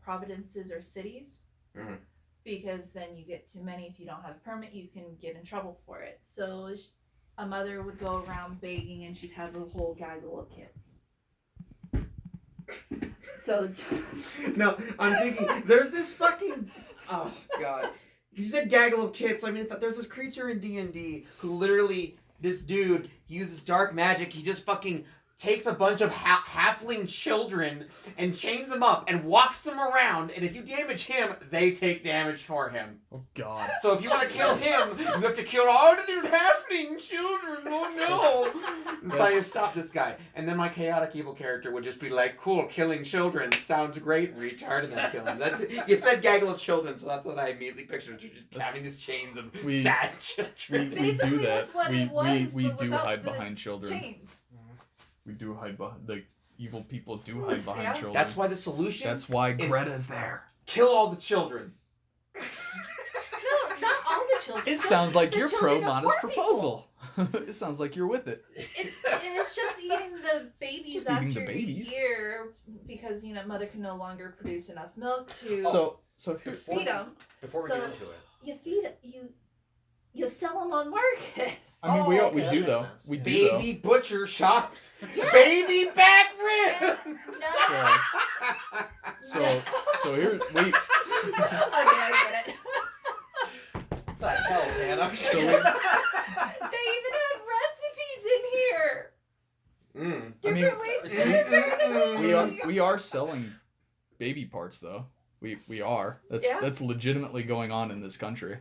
provinces or cities. Mm-hmm. Because then you get too many. If you don't have a permit, you can get in trouble for it. So a mother would go around baking, and she'd have a whole gaggle of kids. So no, I'm thinking there's this fucking oh god. You said gaggle of kids, so I mean there's this creature in D&D who literally this dude he uses dark magic. He just fucking takes a bunch of halfling children and chains them up and walks them around, and if you damage him, they take damage for him. Oh god. So if you want to kill him, you have to kill all the little halfling children. Oh no! I'm trying to stop this guy. And then my chaotic evil character would just be like, cool, killing children sounds great, retard, and then kill him. That's it. You said gaggle of children, so that's what I immediately pictured. Just having these chains of sad children. We do that. That's what it was, we but do without hide the behind children. chains. We do hide behind, the evil people do hide behind Yeah. children. That's why the solution That's why is- Greta's there. kill all the children. No, not all the children. It Just sounds like the you're children pro of Mana's poor people. proposal. It sounds like you're with it. It's just eating the babies just after eating the babies. a year because mother can no longer produce enough milk to So here, feed them. Before we So- get into it, You feed it. You sell them on market. I mean, Oh, we okay, do that makes though. sense. We do Baby butcher shop. Baby back rib. No. So here we. Okay, I get it. what the hell, man? I'm So we- They even have recipes in here. Different ways to prepare the baby. We are selling baby parts though. We are. That's legitimately going on in this country.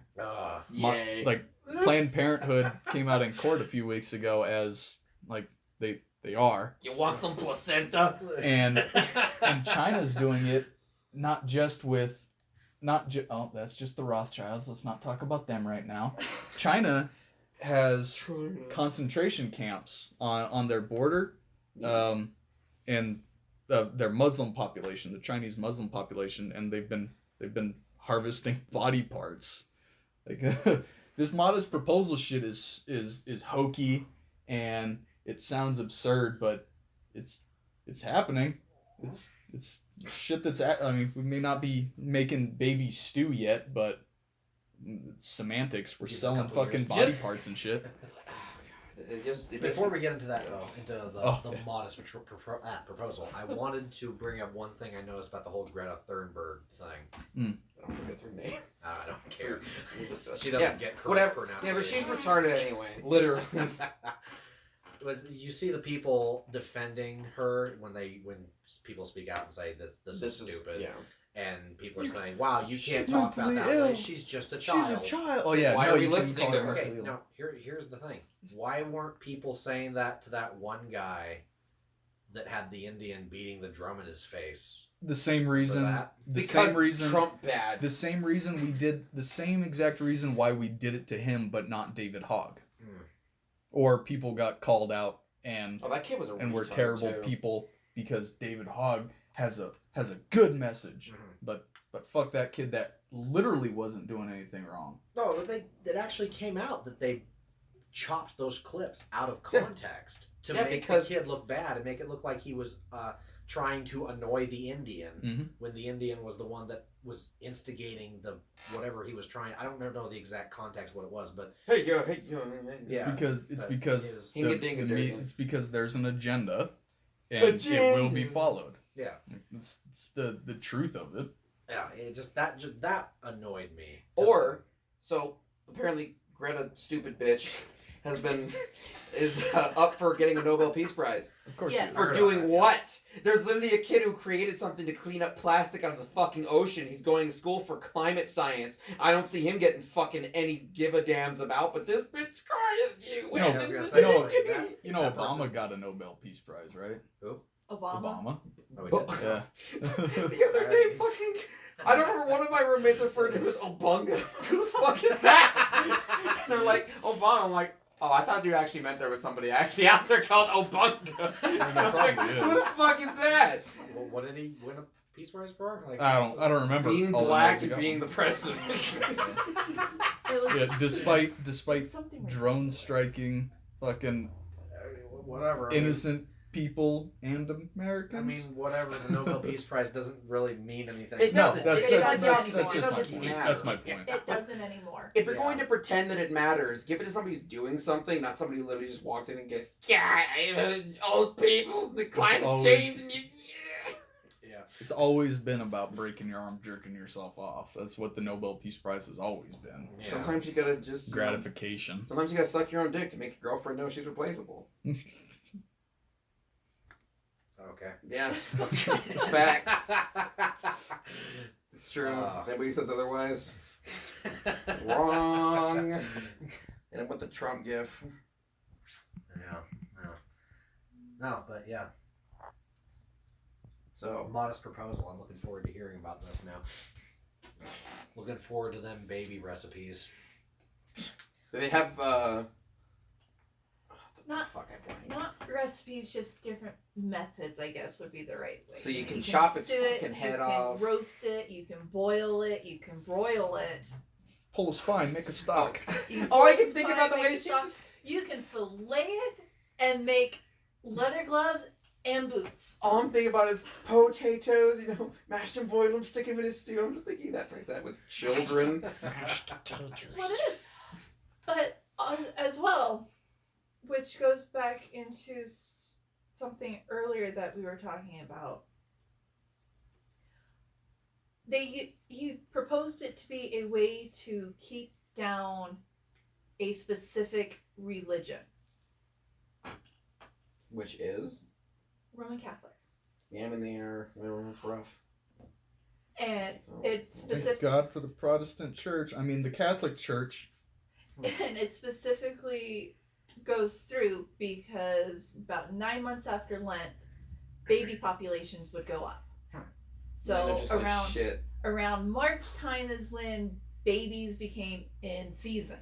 Yay. Like Planned Parenthood came out in court a few weeks ago as like they are, You want some placenta? and China's doing it not just with that's just the Rothschilds. Let's not talk about them right now. China has concentration camps on their border, and their Muslim population, the Chinese Muslim population, and they've been harvesting body parts. Like this modest proposal shit is hokey, and it sounds absurd, but it's happening. It's shit that's I mean, we may not be making baby stew yet, but it's semantics. We're Give it a selling couple fucking years. body Just- parts and shit. Before we get into that though, into the yeah. modest proposal, I wanted to bring up one thing I noticed about the whole Greta Thunberg thing. I don't think that's her name. I don't care. She Yeah, doesn't get correct whatever. pronunciation. Yeah, but she's retarded anyway. Literally. You see the people defending her when people speak out and say this is stupid, Yeah. and people are saying, "Wow, you She's can't talk about mentally that way. ill. She's just a child." She's a child. Oh yeah. Why no, are we you couldn't listening call to her her? Okay, mentally ill. now here's the thing. Why weren't people saying that to that one guy that had the Indian beating the drum in his face? The same reason. that? The Because same reason. Trump bad. The same reason we did. The same exact reason why we did it to him, but not David Hogg. Or people got called out and Oh, that kid was a we're retard, terrible too. people because David Hogg has a good message. Mhm. But fuck that kid that literally wasn't doing anything wrong. No, it actually came out that they chopped those clips out of Yeah. context to Yeah, make because- the kid look bad and make it look like he was trying to annoy the Indian Mhm. when the Indian was the one that was instigating the whatever he was trying. I don't know the exact context what it was, but Hey yo. Yeah, It's but because it was- it's because there's an agenda, and it will be Agenda. followed. yeah, It's the truth of it. yeah. It just that annoyed me. Or so apparently Greta, stupid bitch, is up for getting a Nobel Peace Prize. Of course. Yes. For doing what? There's literally a kid who created something to clean up plastic out of the fucking ocean. He's going to school for climate science. I don't see him getting fucking any give a dams about, but this bitch crying. You know, Obama got a Nobel Peace Prize, right? Who? Obama. Oh, Yeah. The other day, fucking. I don't remember, one of my roommates referred to him as Obunga. Who the fuck is that? They're like, Obama. I'm like, oh, I thought you actually meant there was somebody actually out there called Obunga. I'm like, who the fuck is that? Well, what did he win a Peace Prize for? Like, I don't remember. Being all the black names he and got. being the president. Yeah, despite Something drone ridiculous. striking fucking whatever. innocent people and Americans. I mean, whatever. The Nobel Peace Prize doesn't really mean anything. It no, doesn't. that's It just doesn't my fucking point. matter. That's my point. It doesn't anymore. If you're going to pretend that it matters, give it to somebody who's doing something, not somebody who literally just walks in and goes, "Yeah, old people, the climate always- change." And Yeah. It's always been about breaking your arm, jerking yourself off. That's what the Nobel Peace Prize has always been. Yeah. Sometimes you gotta just Gratification. Sometimes you gotta suck your own dick to make your girlfriend know she's replaceable. Okay. Yeah. Facts. It's true. Anybody says otherwise, wrong. And I'm with the Trump gif. Yeah. No, but yeah. So Modest proposal. I'm looking forward to hearing about this now. Looking forward to them baby recipes. they have Not- fuck I blanked. Not recipes, just different methods, I guess, would be the right way. So you can chop its stew it, fucking head you off. can roast it, you can boil it, you can broil it. Pull a spine, make a stock. You can Oh, I boil can the think spine, about the make way the she stock. just. You can fillet it and make leather gloves and boots. All I'm thinking about is potatoes, mash them, boil them, stick them in a stew. I'm just thinking that place that with children. That's what it is. But as well, which goes back into something earlier that we were talking about. He proposed it to be a way to keep down a specific religion. Which is? Roman Catholic. Yeah, I'm in the air. Well, that's rough. And So- it Thank specifically God for the Protestant Church. I mean, the Catholic Church. and it specifically goes through because about 9 months after Lent, baby populations would go up. And So they're just like, around shit. around March time is when babies became in season.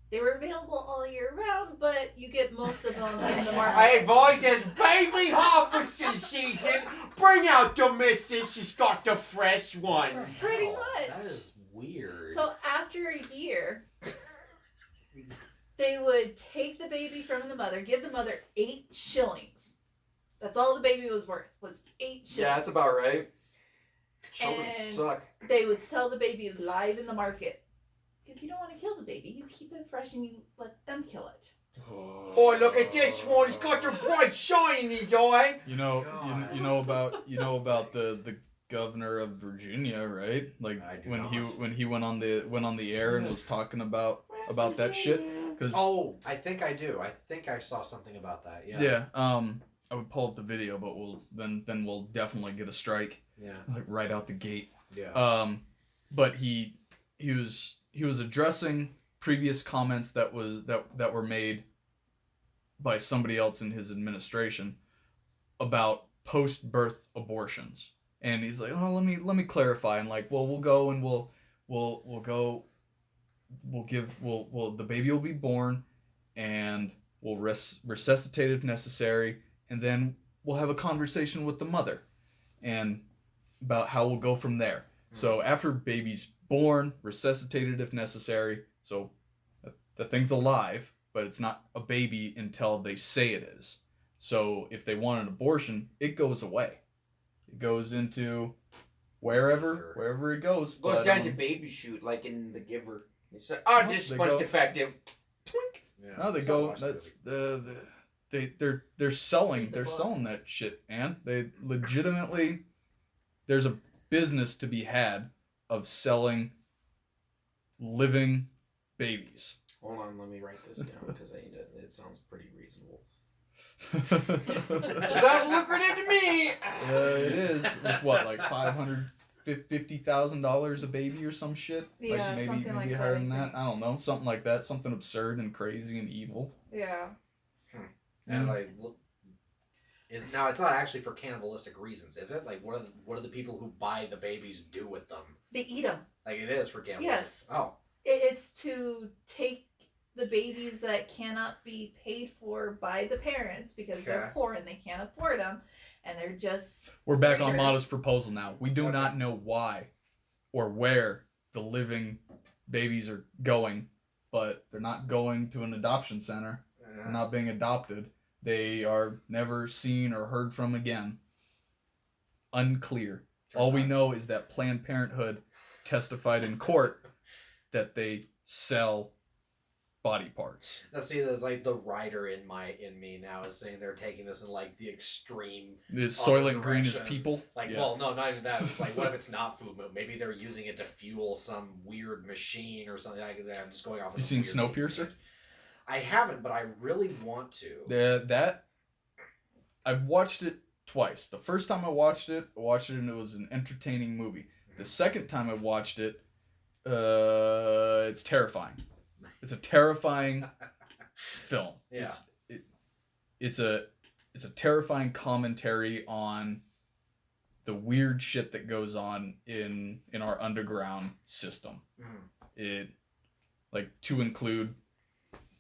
They were available all year round, but you get most of them in the market. I advise this baby harvesting season. Bring out the missus. She's got the fresh ones. Pretty Oh, much. That is weird. So after a year, they would take the baby from the mother, give the mother 8 shillings. That's all the baby was worth, was 8 shillings. Yeah, that's about right. Children And- suck. They would sell the baby live in the market. Because you don't want to kill the baby. You keep it fresh and you let them kill it. Oh, look at this one. He's got the bright shine in his eye. You know God. you know about the governor of Virginia, right? Like I do when not. he went on the air and was talking about that shit. Cause Oh, I think I do. I think I saw something about that. Yeah. yeah, I would pull up the video, but we'll definitely get a strike Yeah. like right out the gate. Yeah. But he was addressing previous comments that were made by somebody else in his administration about post-birth abortions, and he's like, oh, let me clarify, and like, well, we'll go and the baby will be born, and we'll resuscitate if necessary, and then we'll have a conversation with the mother, and about how we'll go from there. So after baby's born, resuscitated if necessary, so the thing's alive, but it's not a baby until they say it is. So if they want an abortion, it goes away. It goes into wherever it goes. Goes But, down to baby shoot, like in The Giver. It's like, oh, this They one's go- defective. Twink. Yeah. No, they I go. watched the That's they're selling Read the book. that shit, man. They legitimately, there's a business to be had of selling living babies. Hold on, let me write this down because it sounds pretty reasonable. It sounds lucrative to me! It is. It's what, like $550,000 a baby or some shit? Yeah, like maybe something like higher that, than I that. think. I don't know. Something like that. Something absurd and crazy and evil. Yeah. And like, now it's not actually for cannibalistic reasons, is it? Like, what do the people who buy the babies do with them? They eat them. Like, it is for cannibalistic. Yes. Oh. It's to take the babies that cannot be paid for by the parents because they're poor and they can't afford them, and they're just. We're back breeders. on Mata's proposal now. We do not know why or where the living babies are going, but they're not going to an adoption center. They're not being adopted. They are never seen or heard from again. Unclear. All we know is that Planned Parenthood testified in court that they sell body parts. Now see, there's like the writer in me now is saying they're taking this in like the extreme. Is Soylent Green is people? Like, well, no, not even that. It's like, what if it's not food? Maybe they're using it to fuel some weird machine or something like that. I'm just going off. You seen Snowpiercer? I haven't, but I really want to. That I've watched it twice. The first time I watched it and it was an entertaining movie. The second time I watched it, it's terrifying. It's a terrifying film. Yeah. It's a terrifying commentary on the weird shit that goes on in our underground system. It, like, to include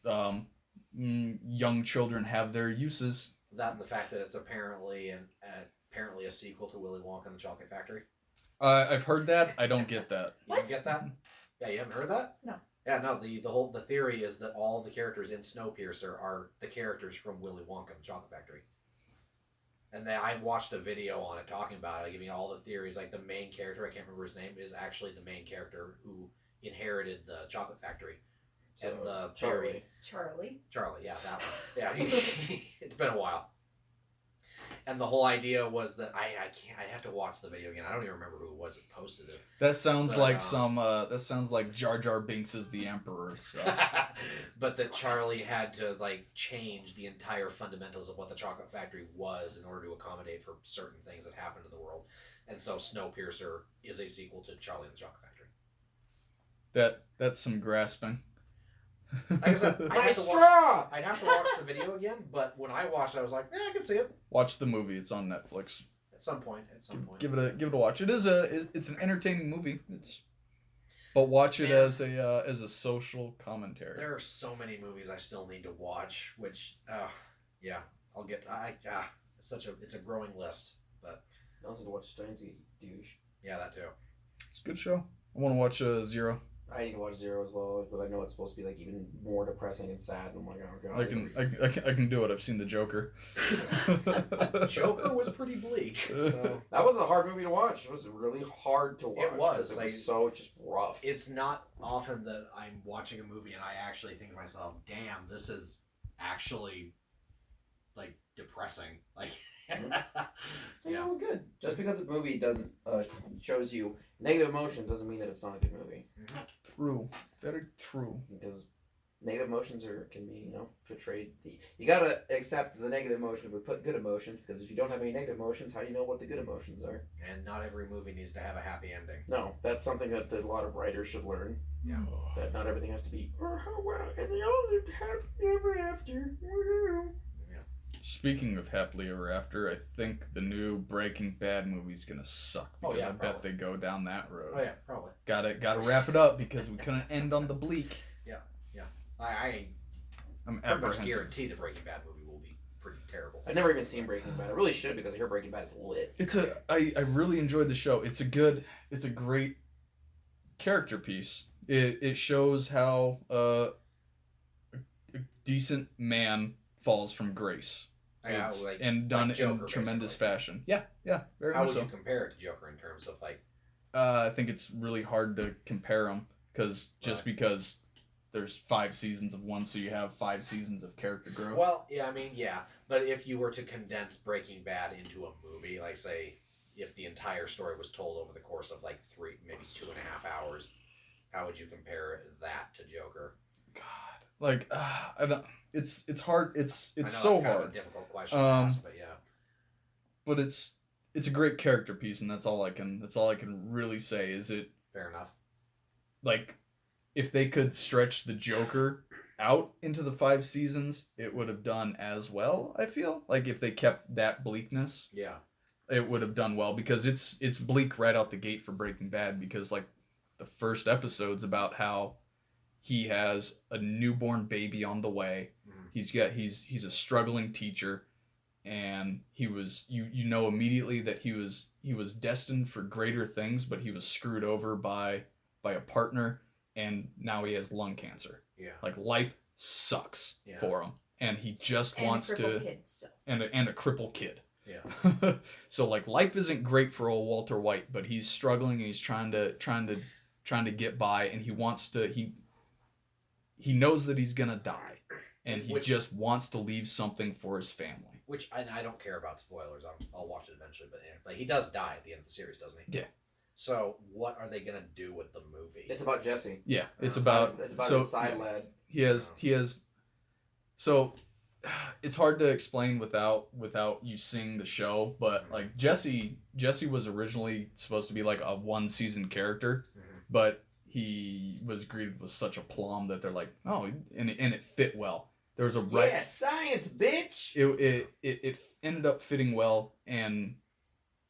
young children have their uses. That and the fact that it's apparently a sequel to Willy Wonka and the Chocolate Factory. I've heard that. I don't get that. You don't get that? Yeah, you haven't heard that? No. Yeah, no. The theory is that all the characters in Snowpiercer are the characters from Willy Wonka and the Chocolate Factory. And then I watched a video on it talking about it, giving all the theories. Like, the main character, I can't remember his name, is actually the main character who inherited the Chocolate Factory. So, and the Charlie. Charlie, yeah, that one. Yeah, it's been a while. And the whole idea was that I'd have to watch the video again. I don't even remember who it was that posted it. That sounds like that sounds like Jar Jar Binks is the Emperor stuff. But that Charlie had to like change the entire fundamentals of what the Chocolate Factory was in order to accommodate for certain things that happened in the world. And so Snowpiercer is a sequel to Charlie and the Chocolate Factory. That's some grasping. Like I said, I'd have to watch the video again, but when I watched it, I was like, I can see it. Watch the movie. It's on Netflix. At some point. Give it a watch. It's an entertaining movie. But watch it as a social commentary. There are so many movies I still need to watch, which yeah, I'll get. It's a growing list, but I also need to watch Steins Douche. Yeah, that too. It's a good show. I want to watch Zero. I need to watch Zero as well, but I know it's supposed to be like even more depressing and sad. And I'm like, oh god. I can do it. I've seen the Joker. Joker was pretty bleak. So. That was a hard movie to watch. It was really hard to watch. It was. It was so just rough. It's not often that I'm watching a movie and I actually think to myself, "Damn, this is actually like depressing." Like. So yeah, it was good. Just because a movie doesn't shows you negative emotion doesn't mean that it's not a good movie. True, very true. Because negative emotions can be portrayed. You gotta accept the negative emotion, but put good emotions. Because if you don't have any negative emotions, how do you know what the good emotions are? And not every movie needs to have a happy ending. No, that's something that a lot of writers should learn. Yeah. That not everything has to be and they all lived happily ever after. Speaking of happily ever after, I think the new Breaking Bad movie's gonna suck because I bet they go down that road. Oh yeah, probably. Gotta wrap it up because we couldn't end on the bleak. Yeah. I'm pretty much apprehensive. guarantee the Breaking Bad movie will be pretty terrible. I've never even seen Breaking Bad. I really should because I hear Breaking Bad is lit. I really enjoyed the show. It's a great character piece. It shows how a decent man falls from grace. And done in tremendous fashion. Yeah, very How much would so. you compare it to Joker in terms of like? I think it's really hard to compare them because there's 5 seasons of one, so you have 5 seasons of character growth. Well, yeah, but if you were to condense Breaking Bad into a movie, like say, if the entire story was told over the course of like 3, maybe 2.5 hours, how would you compare that to Joker? God, like I don't. It's hard. It's I know so that's kind hard. of a difficult question to ask, but yeah. But it's a great character piece, and that's all I can really say. Is it Fair enough. like if they could stretch the Joker out into the 5 seasons, it would have done as well. I feel like if they kept that bleakness, Yeah. it would have done well because it's bleak right out the gate for Breaking Bad because like the first episode's about how he has a newborn baby on the way. Mm-hmm. He's a struggling teacher, and he was you know immediately that he was destined for greater things, but he was screwed over by a partner, and now he has lung cancer. Yeah. Like life sucks for him, and he just and wants a to crippled kid still. and a crippled kid. Yeah. So like life isn't great for old Walter White, but he's struggling and he's trying to get by, and he knows that he's gonna die, and he just wants to leave something for his family. Which I don't care about spoilers. I'll watch it eventually, but he does die at the end of the series, doesn't he? Yeah. So what are they gonna do with the movie? It's about Jesse. Yeah, it's It's about his side lad. He has. So it's hard to explain without you seeing the show, but like Jesse was originally supposed to be like a 1-season character, but he was greeted with such a plum that they're like, oh, and it fit well. There was a Science, bitch. It ended up fitting well, and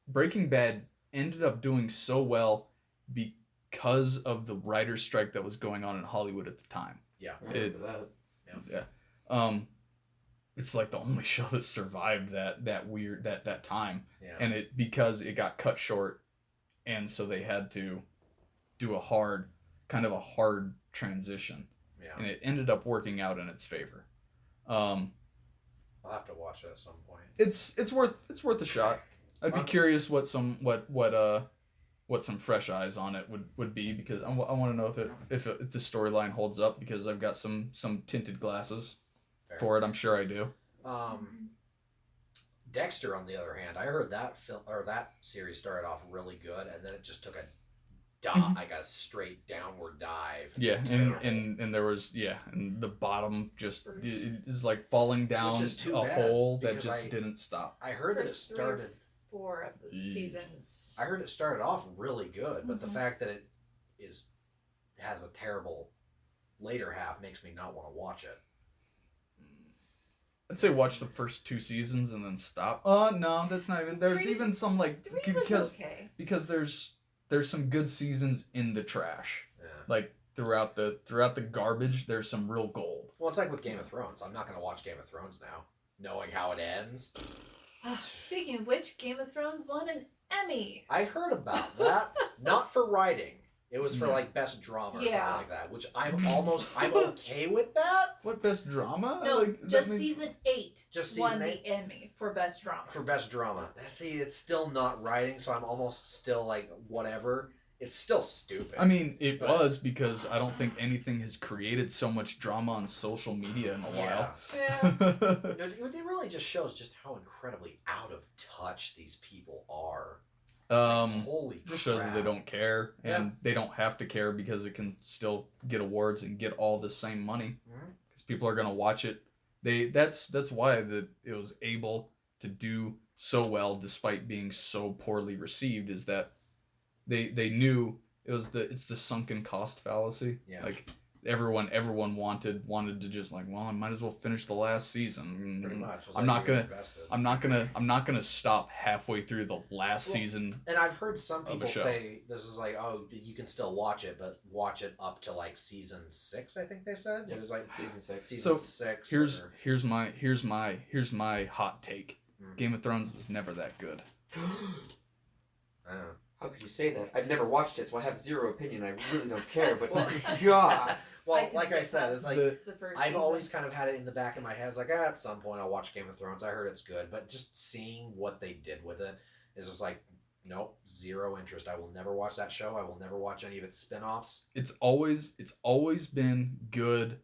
Breaking Bad ended up doing so well because of the writer's strike that was going on in Hollywood at the time. Yeah, I remember that. Yeah. It's like the only show that survived that weird that time, and it because it got cut short, and so they had to do a hard transition, and it ended up working out in its favor. I'll have to watch it at some point. It's worth a shot. I'd be curious what some fresh eyes on it would be, because I want to know if the storyline holds up, because I've got some tinted glasses for it. I'm sure I do. Dexter, on the other hand, I heard that that series started off really good, and then it just took a straight downward dive. Yeah, and there was and the bottom just is like falling down a hole that just didn't stop. I heard that it started 4 of the seasons. I heard it started off really good, but the fact that it has a terrible later half makes me not want to watch it. I'd say watch the first 2 seasons and then stop. No, that's not even. There's even some like because there's some good seasons in the trash. Yeah. Like throughout the garbage, there's some real gold. Well, it's like with Game of Thrones. I'm not going to watch Game of Thrones now, knowing how it ends. Speaking of which, Game of Thrones won an Emmy. I heard about that. Not for writing. It was for like best drama or something like that, which I'm okay with that. What, best drama? No, like, just season 8 just won season 8? the Emmy for best drama. For best drama. See, it's still not writing, so I'm almost still like, whatever. It's still stupid. I mean, it was, because I don't think anything has created so much drama on social media in a while. Yeah. It really just shows just how incredibly out of touch these people are. Holy crap. Just shows that they don't care, and they don't have to care, because it can still get awards and get all the same money, because people are gonna watch it. That's why it was able to do so well despite being so poorly received, is that they knew it's the sunken cost fallacy. Yeah. Like everyone wanted to just like, well, I might as well finish the last season. Pretty much. I'm not gonna stop halfway through the last season. And I've heard some people say this is like, oh, you can still watch it, but watch it up to like season 6. I think they said it was like season 6. Season 6. Here's my hot take. Game of Thrones was never that good. How could you say that? I've never watched it, so I have zero opinion. I really don't care. But God. Well, like I said, it's like I've season. always kind of had it in the back of my head. It's like, at some point I'll watch Game of Thrones. I heard it's good, but just seeing what they did with it is just like, nope, zero interest. I will never watch that show. I will never watch any of its spin-offs. It's always been good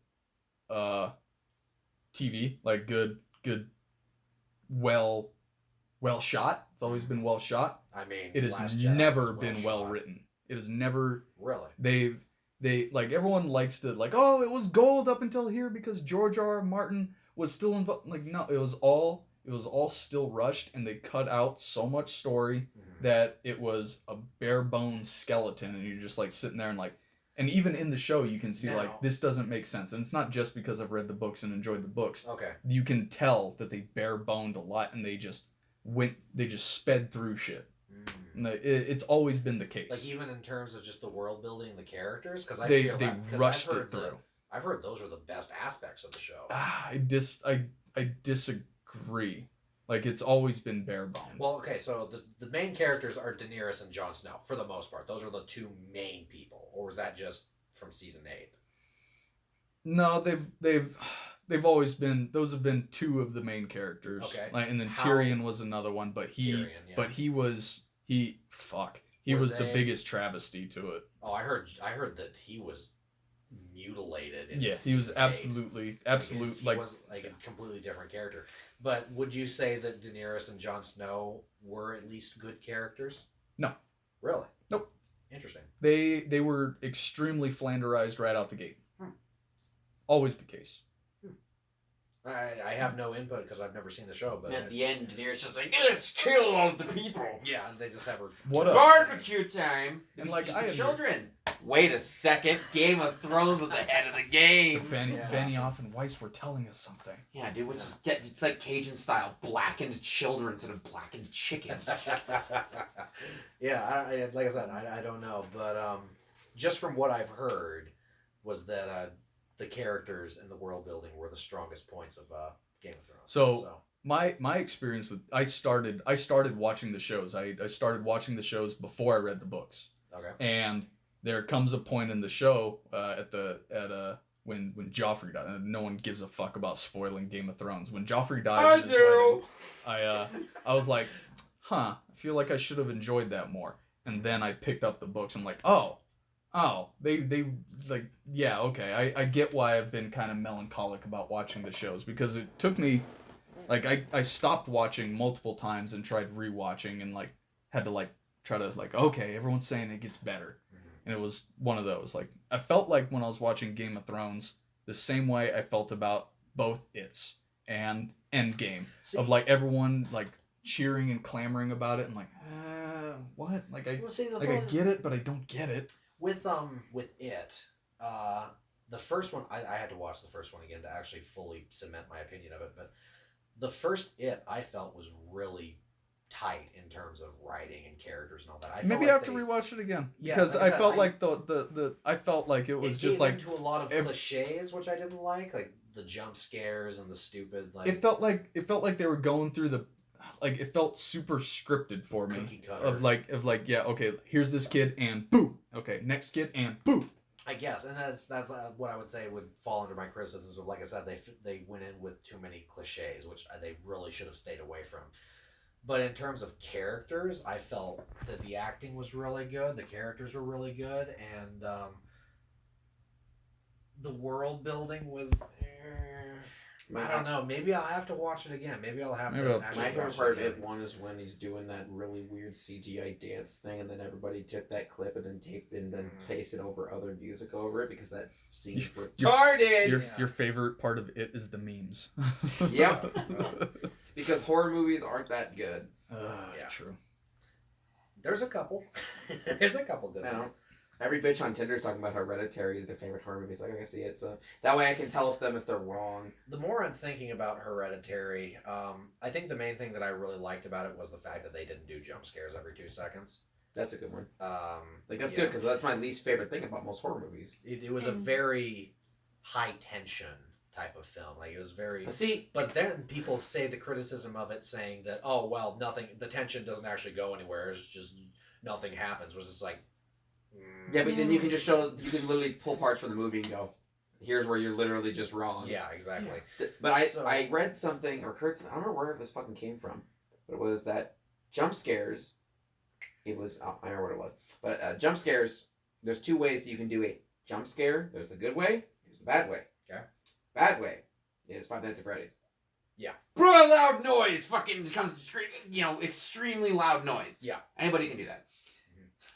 TV, like good well shot. It's always been well shot. I mean, it has never been well written. It has never really. they like everyone likes to like, oh, it was gold up until here because George R. R. Martin was still involved. Like, no, it was all still rushed, and they cut out so much story that it was a bare bones skeleton, and you're just like sitting there and like, and even in the show you can see like this doesn't make sense, and it's not just because I've read the books and enjoyed the books. Okay. You can tell that they bare boned a lot, and they just sped through shit. It's always been the case. Like even in terms of just the world building and the characters, because they rushed it through. I've heard those are the best aspects of the show. I disagree. Like it's always been bare boned. Well, okay, so the main characters are Daenerys and Jon Snow for the most part. Those are the two main people, or was that just from season 8? No, they've always been. Those have been two of the main characters. Okay, and then Tyrion was another one, but he was the biggest travesty to it. Oh, I heard that he was mutilated. Yes, he was absolutely he was like a completely different character. But would you say that Daenerys and Jon Snow were at least good characters? No. Really? Nope. Interesting. They were extremely flanderized right out the gate. Always the case. I have no input because I've never seen the show, but at the end, Daenerys is like, let's kill all the people. Yeah, they just have her. What barbecue time? And like I children. Wait a second, Game of Thrones was ahead of the game. Benioff and Weiss were telling us something. Yeah, dude, we'll just get it's like Cajun style, blackened children instead of blackened chicken. Yeah, like I said, I don't know, but just from what I've heard, was that the characters and the world building were the strongest points of Game of Thrones. So my experience with I started watching the shows. I started watching the shows before I read the books. Okay. And there comes a point in the show when Joffrey died. And no one gives a fuck about spoiling Game of Thrones. When Joffrey dies, I was like, I feel like I should have enjoyed that more. And then I picked up the books. I'm like, they like, yeah, okay. I get why I've been kind of melancholic about watching the shows, because it took me, like, I stopped watching multiple times and tried rewatching and like had to like try to like, okay, everyone's saying it gets better. And it was one of those, like, I felt like when I was watching Game of Thrones, the same way I felt about both It's and Endgame, of like everyone like cheering and clamoring about it, and like, what? Like I get it, but I don't get it. With It, the first one, I had to watch the first one again to actually fully cement my opinion of it, but the first It I felt was really tight in terms of writing and characters and all that. Maybe I have to rewatch it again, because I felt like I felt like it was just like into a lot of cliches, which I didn't like the jump scares and the stupid like. It felt like they were going through the. Like, it felt super scripted for me. Of like, yeah, okay, here's this kid and boom. Okay, next kid and boom. I guess, and that's what I would say would fall under my criticisms of, like I said, they went in with too many cliches, which they really should have stayed away from. But in terms of characters, I felt that the acting was really good, the characters were really good, and the world building was. I don't know. Maybe I'll have to watch it again. Maybe I'll have to. My favorite part of it, one is when he's doing that really weird CGI dance thing, and then everybody took that clip and then taped and then placed it over other music over it, because that scene's retarded. Your favorite part of it is the memes. Yep. Because horror movies aren't that good. Yeah, true. There's a couple. There's a couple good ones. Every bitch on Tinder is talking about Hereditary is their favorite horror movie. It's like, I see it, so that way I can tell if they're wrong. The more I'm thinking about Hereditary, I think the main thing that I really liked about it was the fact that they didn't do jump scares every 2 seconds. That's a good one. That's good, because that's my least favorite thing about most horror movies. It was a very high tension type of film. Like, it was very. See, but then people say the criticism of it, saying that, oh well, the tension doesn't actually go anywhere. It's just nothing happens. Was just like. Yeah, but then you can literally pull parts from the movie and go, here's where you're literally just wrong. Yeah, exactly. But I read something or heard something, I don't remember where this fucking came from, but it was that jump scares, I don't remember what it was, but jump scares, there's 2 ways that you can do a jump scare. There's the good way, there's the bad way. Okay. Bad way is 5 Nights at Freddy's. Yeah. Bro, loud noise, fucking comes, extremely loud noise. Yeah. Anybody can do that.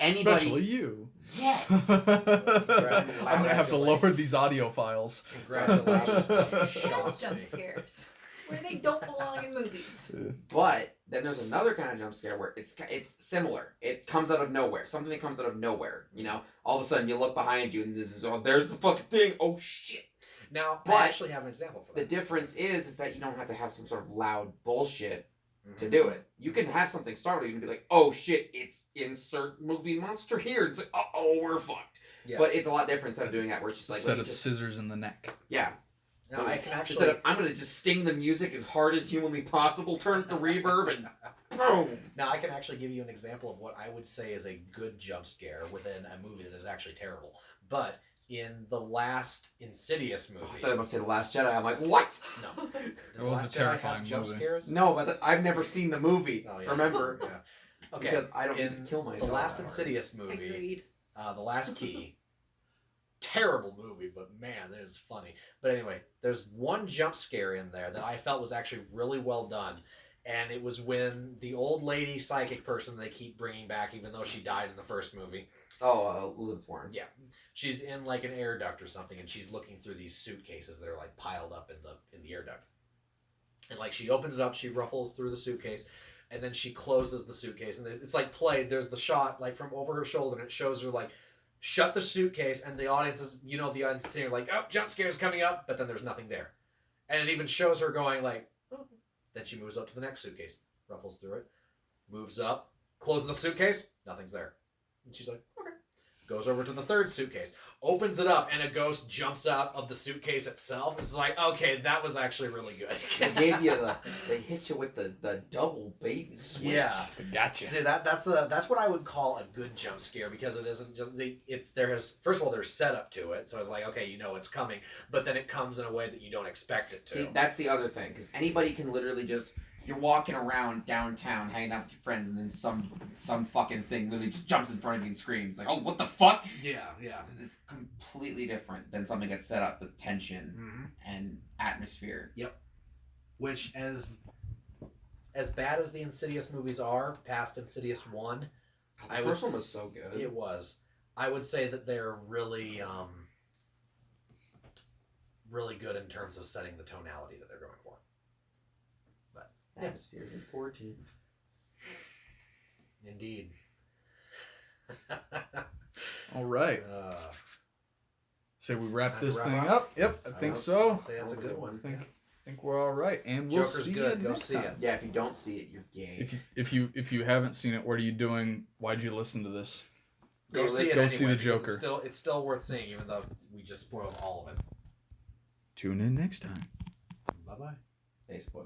anybody. Especially you. Yes. I'm gonna have to lower these audio files. Congratulations. You There's shocked jump me. scares where they don't belong in movies. But then there's another kind of jump scare where it's similar. It comes out of nowhere. Something that comes out of nowhere. You know, all of a sudden you look behind you and there's the fucking thing. Oh shit. Now, But I actually have an example for The that. difference is that you don't have to have some sort of loud bullshit to do it. You can have something startle you and be like, oh shit, it's insert movie monster here. It's like, oh, we're fucked. Yeah. But it's a lot different instead of doing that where it's just like, Set of scissors in the neck. yeah. Now, I can actually. Instead of, I'm gonna just sting the music as hard as humanly possible, turn up the reverb, and boom. Now, I can actually give you an example of what I would say is a good jump scare within a movie that is actually terrible. But in the last Insidious movie, I thought I was about to say The Last Jedi. I'm like, what? no, It was a Last Jedi terrifying have jump movie. scares. No, but I've never seen the movie. Oh, yeah. Remember? Yeah. Okay. Because I don't in need to kill myself. the last that hard. Insidious movie, Agreed. The Last Key. Terrible movie, but man, it is funny. But anyway, there's one jump scare in there that I felt was actually really well done. And it was when the old lady psychic person they keep bringing back, even though she died in the first movie. Oh, Elizabeth Warren. Yeah, she's in like an air duct or something, and she's looking through these suitcases that are like piled up in the air duct. And like she opens it up, she ruffles through the suitcase, and then she closes the suitcase, and it's like played. There's the shot like from over her shoulder, and it shows her like shut the suitcase, and the audience is the audience is sitting like, oh, jump scare's coming up, but then there's nothing there, and it even shows her going like, oh. Then she moves up to the next suitcase, ruffles through it, moves up, closes the suitcase, nothing's there. And she's like, okay. Goes over to the third suitcase, opens it up, and a ghost jumps out of the suitcase itself. It's like, okay, that was actually really good. They hit you with the double bait and switch. Yeah. Gotcha. See, that's what I would call a good jump scare, because it isn't just first of all there's setup to it, so it's like, okay, you know it's coming, but then it comes in a way that you don't expect it to. See, that's the other thing, because anybody can literally just, you're walking around downtown hanging out with your friends, and then some fucking thing literally just jumps in front of you and screams like, oh, what the fuck? Yeah. It's completely different than something that's set up with tension and atmosphere. Which, as bad as the Insidious movies are, past Insidious 1, The first one was so good. It was. I would say that they're really, really good in terms of setting the tonality that they're going for. But Atmosphere is important. Indeed. All right. Say we wrap Time to this wrap thing up? up. Yep, I think so. Say that's a good one. I think we're all right, and we'll Joker's see good. you Go next see time. it. Yeah, if you don't see it, you're gay. If you haven't seen it, what are you doing? Why'd you listen to this? Go see it Go anyway, see the because Joker. It's still worth seeing, even though we just spoiled all of it. Tune in next time. Bye bye. Facebook.